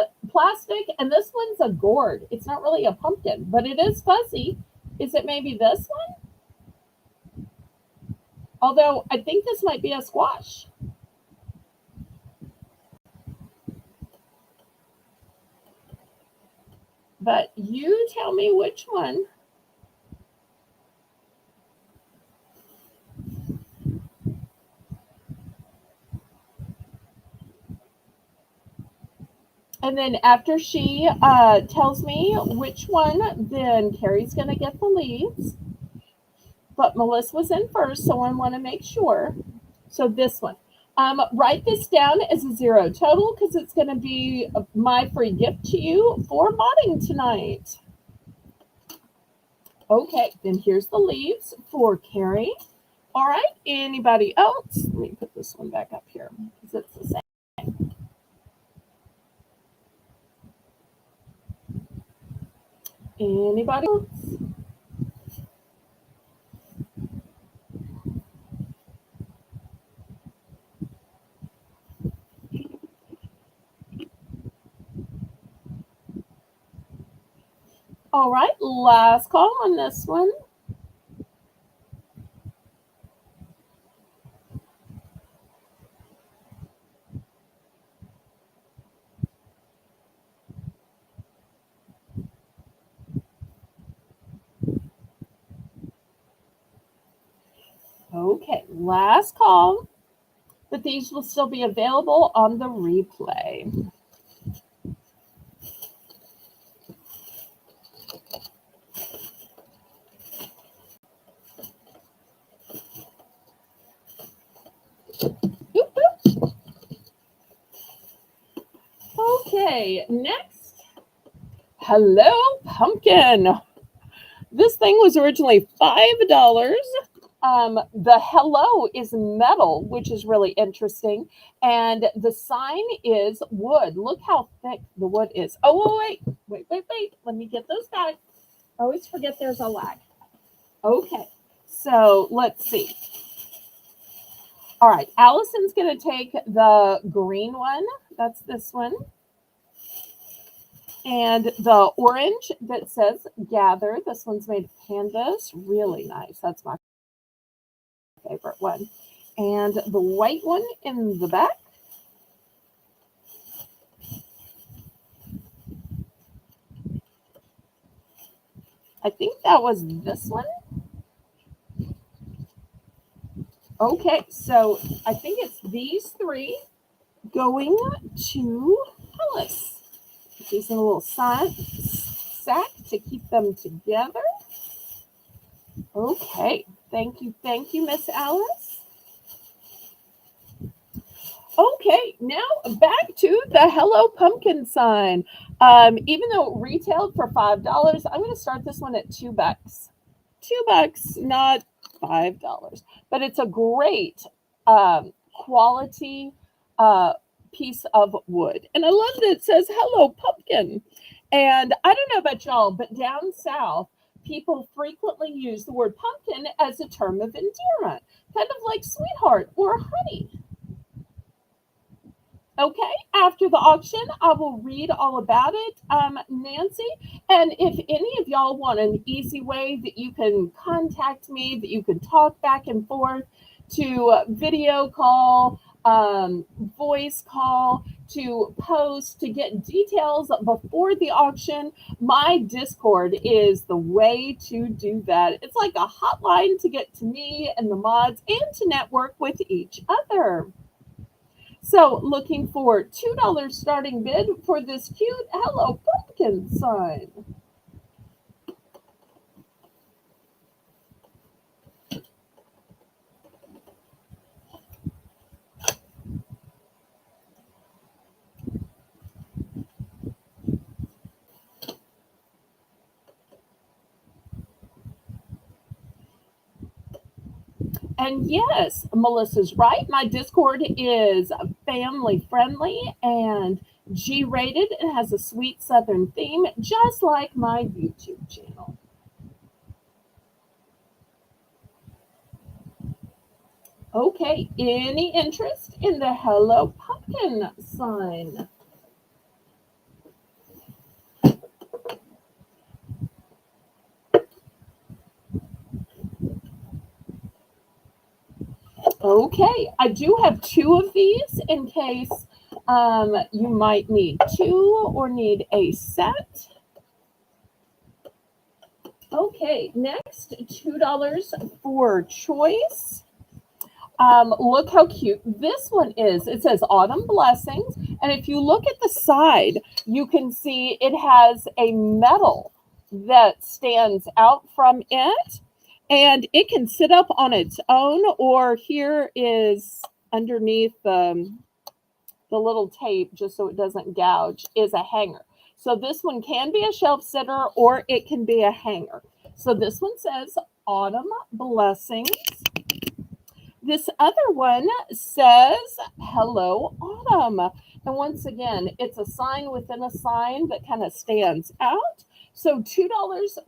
and this one's a gourd. It's not really a pumpkin, but it is fuzzy. Is it maybe this one? Although I think this might be a squash. But you tell me which one. And then after she tells me which one, then Carrie's going to get the leaves. But Melissa was in first, so I want to make sure. So this one. Write this down as a zero total because it's going to be my free gift to you for modding tonight. Okay, then here's the leaves for Carrie. All right, anybody else? Let me put this one back up here because it's the same. Anybody else? All right, last call on this one. Okay, last call, but these will still be available on the replay. Okay, next. Hello, pumpkin. This thing was originally $5. The hello is metal, which is really interesting. And the sign is wood. Look how thick the wood is. Oh, wait. Let me get those back. I always forget there's a lag. Okay, so let's see. All right, Allison's going to take the green one. That's this one. And the orange that says gather. This one's made of canvas. Really nice. That's my favorite one. And the white one in the back. I think that was this one. Okay, so I think it's these three going to Alice. Using a little sack to keep them together. Okay, thank you, Miss Alice. Okay, now back to the Hello Pumpkin sign. Even though it retailed for $5, I'm going to start this one at $2. $2, not $5, but it's a great quality piece of wood, and I love that it says "Hello Pumpkin." And I don't know about y'all, but down south, people frequently use the word pumpkin as a term of endearment, kind of like sweetheart or honey. Okay, after the auction, I will read all about it, Nancy. And if any of y'all want an easy way that you can contact me, that you can talk back and forth to video call, voice call, to post, to get details before the auction, my Discord is the way to do that. It's like a hotline to get to me and the mods and to network with each other. So looking for $2 starting bid for this cute Hello Pumpkin sign. And yes, Melissa's right. My Discord is family friendly and G rated. It has a sweet Southern theme, just like my YouTube channel. Okay, any interest in the Hello Pumpkin sign? Okay, I do have two of these in case you might need two or need a set. Okay, next, $2 for choice. Look how cute this one is. It says Autumn Blessings. And if you look at the side, you can see it has a medal that stands out from it. And it can sit up on its own, or here is underneath the little tape, just so it doesn't gouge, is a hanger. So this one can be a shelf sitter or it can be a hanger. So this one says Autumn Blessings. This other one says Hello Autumn. And once again, it's a sign within a sign that kind of stands out. So $2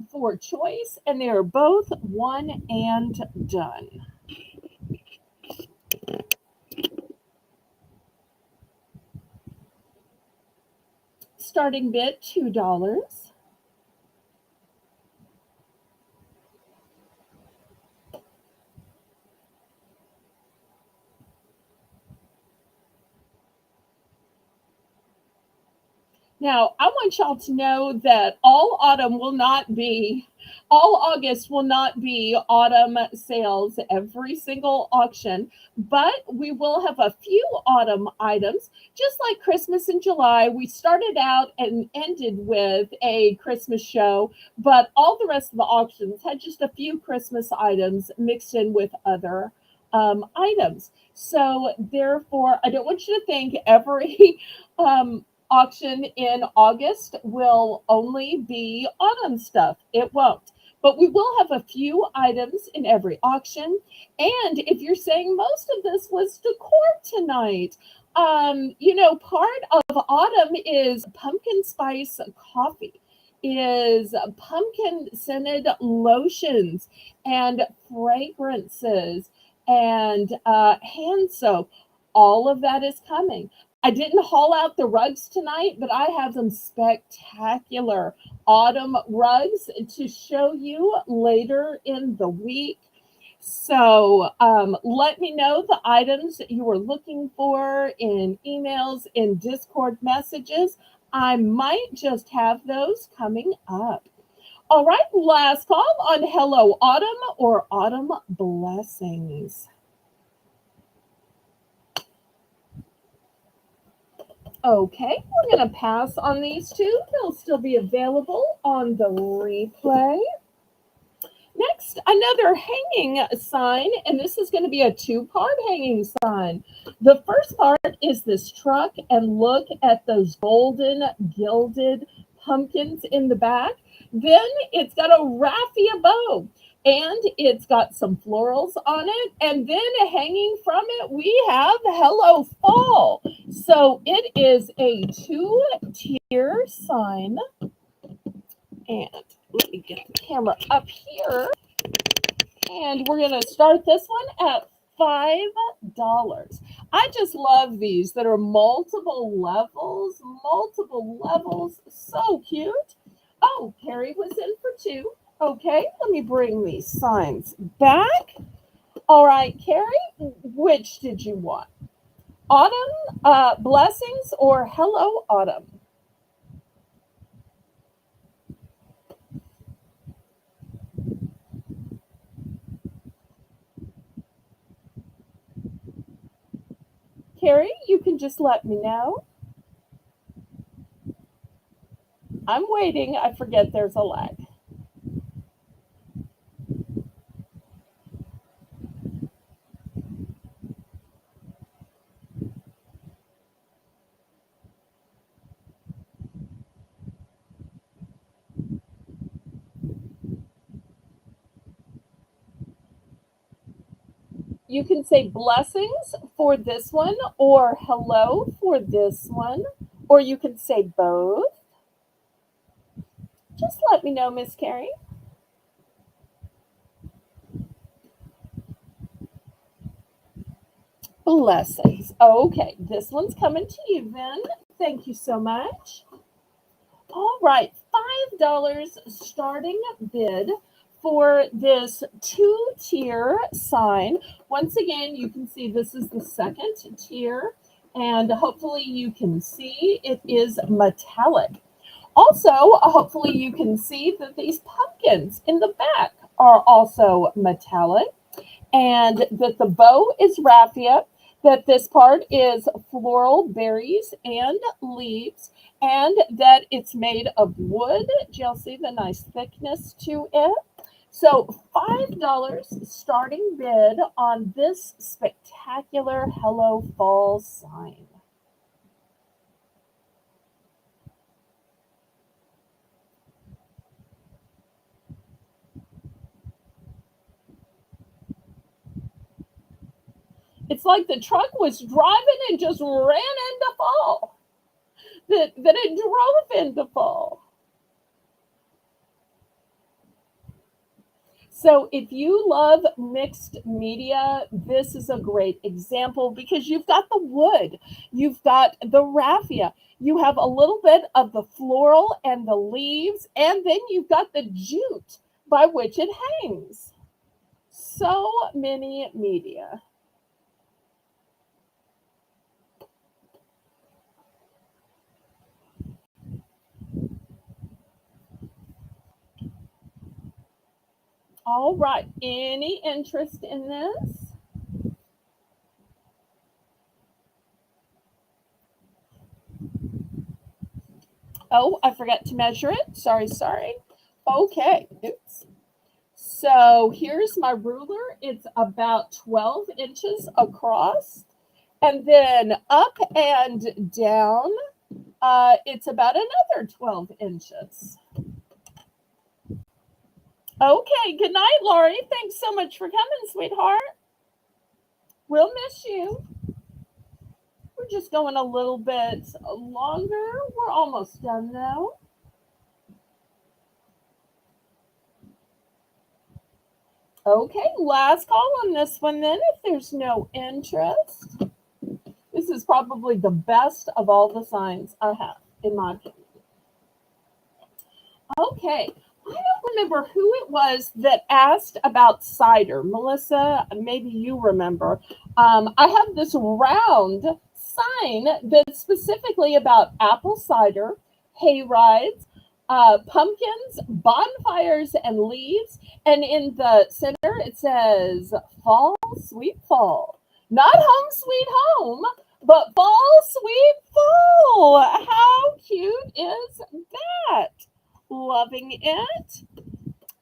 for choice, and they are both one and done. Starting bid $2. Now, I want y'all to know that all August will not be autumn sales every single auction, but we will have a few autumn items. Just like Christmas in July, we started out and ended with a Christmas show, but all the rest of the auctions had just a few Christmas items mixed in with other items. So therefore, I don't want you to think every auction in August will only be autumn stuff. It won't. But we will have a few items in every auction. And if you're saying most of this was decor tonight, part of autumn is pumpkin spice coffee, is pumpkin scented lotions and fragrances and hand soap. All of that is coming. I didn't haul out the rugs tonight, but I have some spectacular autumn rugs to show you later in the week. So let me know the items that you were looking for in emails, in Discord messages. I might just have those coming up. All right, last call on Hello Autumn or Autumn Blessings. Okay, we're going to pass on these two. They'll still be available on the replay. Next, another hanging sign, and this is going to be a two-part hanging sign. The first part is this truck, and look at those golden gilded pumpkins in the back. Then it's got a raffia bow, and it's got some florals on it, and then hanging from it, we have Hello Fall. So it is a two-tier sign, and let me get the camera up here. And we're going to start this one at $5. I just love these that are multiple levels, multiple levels. So cute. Oh, Carrie was in for two. Okay, let me bring these signs back. All right, Carrie, which did you want? Autumn Blessings or Hello Autumn? Carrie, you can just let me know. I'm waiting. I forget there's a lag. You can say blessings for this one or hello for this one, or you can say both. Just let me know, Miss Carrie. Blessings. Okay, this one's coming to you then. Thank you so much. All right, $5 starting bid for this two-tier sign. Once again, you can see this is the second tier, and hopefully you can see it is metallic. Also, hopefully you can see that these pumpkins in the back are also metallic, and that the bow is raffia, that this part is floral berries and leaves, and that it's made of wood. Do y'all see the nice thickness to it? So $5 starting bid on this spectacular Hello Fall sign. It's like the truck was driving and just ran into fall. That it drove into fall. So if you love mixed media, this is a great example because you've got the wood, you've got the raffia, you have a little bit of the floral and the leaves, and then you've got the jute by which it hangs. So many media. All right, any interest in this? Oh, I forgot to measure it. Sorry. Okay, oops. So here's my ruler. It's about 12 inches across. And then up and down, it's about another 12 inches. Okay, good night, Lori. Thanks so much for coming, sweetheart. We'll miss you. We're just going a little bit longer. We're almost done though. Okay, last call on this one then, if there's no interest. This is probably the best of all the signs I have, in my opinion. Okay, I don't remember who it was that asked about cider. Melissa, maybe you remember. I have this round sign that's specifically about apple cider, hay rides, pumpkins, bonfires, and leaves. And in the center, it says fall, sweet fall. Not home, sweet home, but fall, sweet fall. How cute is that? Loving it.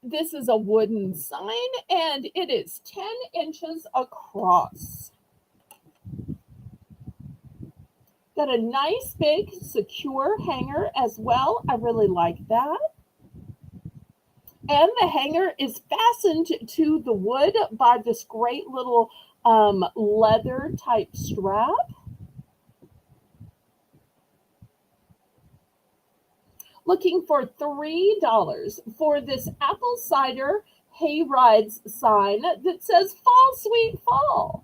This is a wooden sign and it is 10 inches across. Got a nice big secure hanger as well. I really like that. And the hanger is fastened to the wood by this great little leather type strap. Looking for $3 for this apple cider hay rides sign that says fall sweet fall.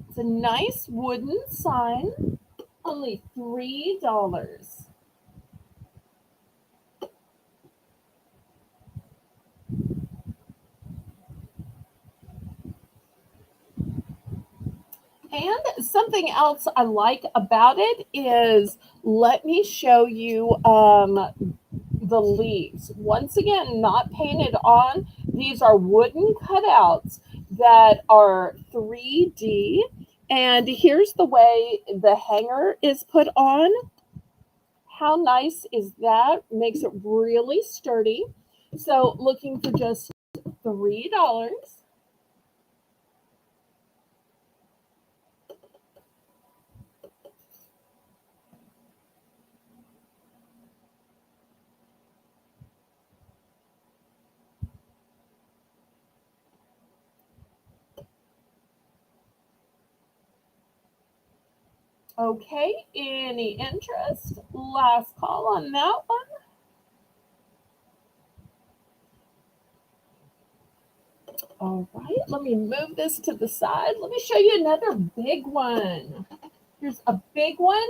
It's a nice wooden sign, only $3. And something else I like about it is, let me show you the leaves. Once again, not painted on. These are wooden cutouts that are 3D. And here's the way the hanger is put on. How nice is that? Makes it really sturdy. So looking for just $3. Okay, any interest? Last call on that one. All right, let me move this to the side. Let me show you another big one. Here's a big one.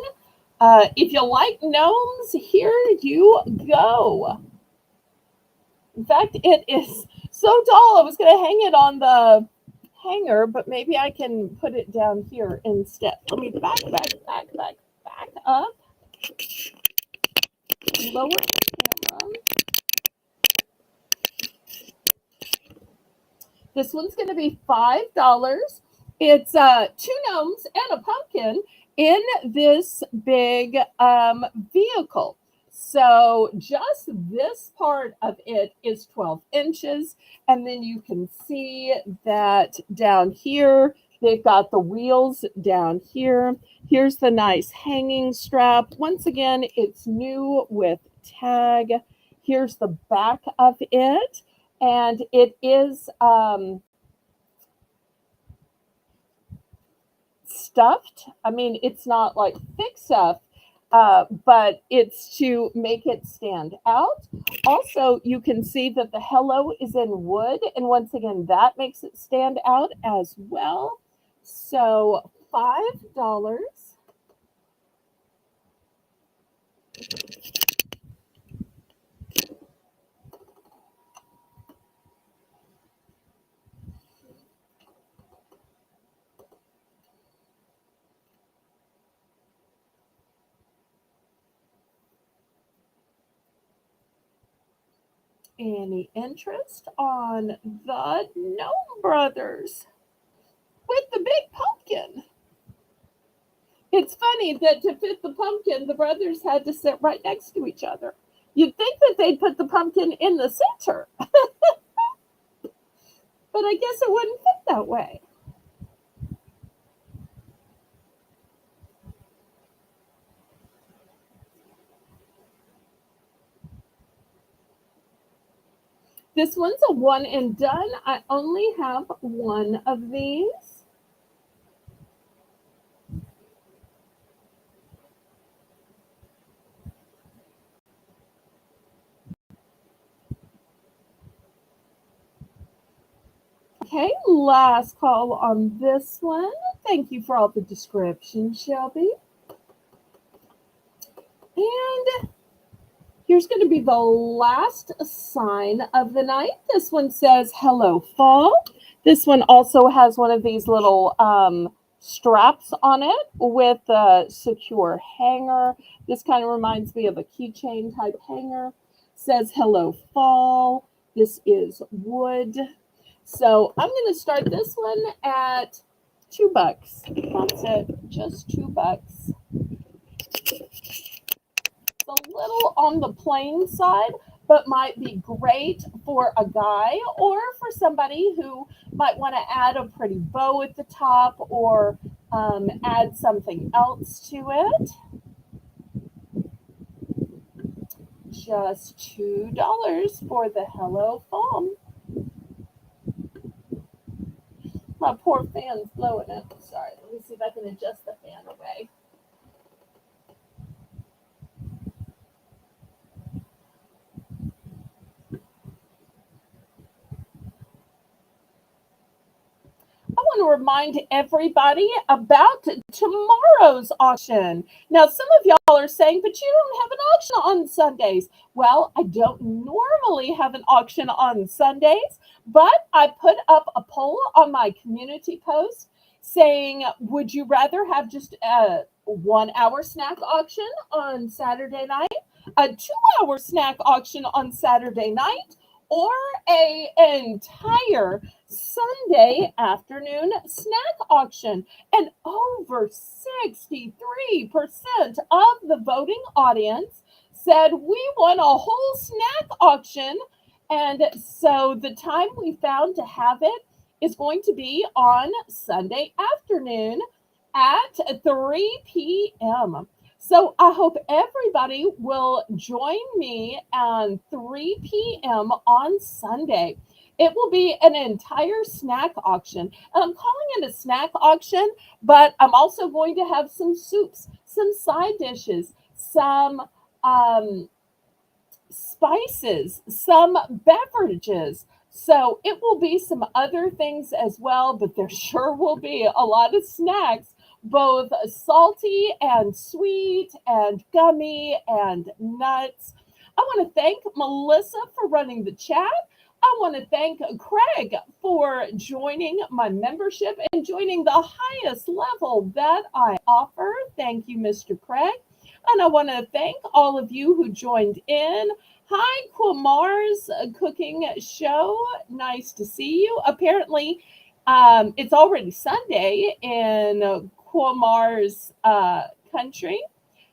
If you like gnomes, here you go. In fact, it is so tall, I was going to hang it on the hanger, but maybe I can put it down here instead. Let me back up. Lower the camera. This one's going to be $5. It's two gnomes and a pumpkin in this big vehicle. So just this part of it is 12 inches. And then you can see that down here, they've got the wheels down here. Here's the nice hanging strap. Once again, it's new with tag. Here's the back of it. And it is stuffed. I mean, it's not like thick stuff, but it's to make it stand out. Also, you can see that the hello is in wood, and once again, that makes it stand out as well. So $5. Any interest on the Gnome Brothers with the big pumpkin? It's funny that to fit the pumpkin, the brothers had to sit right next to each other. You'd think that they'd put the pumpkin in the center, but I guess it wouldn't fit that way. This one's a one and done. I only have one of these. Okay, last call on this one. Thank you for all the descriptions, Shelby. And here's going to be the last sign of the night. This one says, hello, fall. This one also has one of these little straps on it with a secure hanger. This kind of reminds me of a keychain type hanger. Says, hello, fall. This is wood. So I'm going to start this one at $2. That's it, just $2. A little on the plain side, but might be great for a guy or for somebody who might want to add a pretty bow at the top or add something else to it. Just $2 for the Hello Foam. My poor fan's blowing it. Sorry, let me see if I can adjust the fan away. I want to remind everybody about tomorrow's auction. Now, some of y'all are saying, but you don't have an auction on Sundays. Well, I don't normally have an auction on Sundays, but I put up a poll on my community post saying, would you rather have just a 1 hour snack auction on Saturday night, a 2 hour snack auction on Saturday night, or a entire Sunday afternoon snack auction? And over 63% of the voting audience said we want a whole snack auction. And so the time we found to have it is going to be on Sunday afternoon at 3 p.m. So I hope everybody will join me at 3 p.m. on Sunday. It will be an entire snack auction. And I'm calling it a snack auction, but I'm also going to have some soups, some side dishes, some spices, some beverages. So it will be some other things as well, but there sure will be a lot of snacks, both salty and sweet and gummy and nuts. I want to thank Melissa for running the chat. I want to thank Craig for joining my membership and joining the highest level that I offer. Thank you, Mr. Craig. And I want to thank all of you who joined in. Hi, Quamar's cooking show. Nice to see you. Apparently, it's already Sunday in Quamar's country.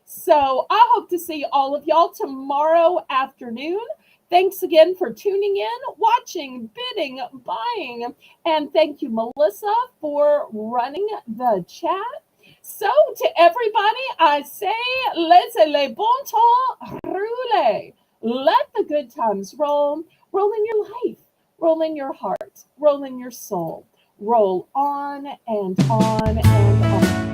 So I hope to see all of y'all tomorrow afternoon. Thanks again for tuning in, watching, bidding, buying, and thank you, Melissa, for running the chat. So to everybody, I say, laissez les bon temps rouler. Let the good times roll. Roll in your life, roll in your heart, roll in your soul. Roll on and on and on.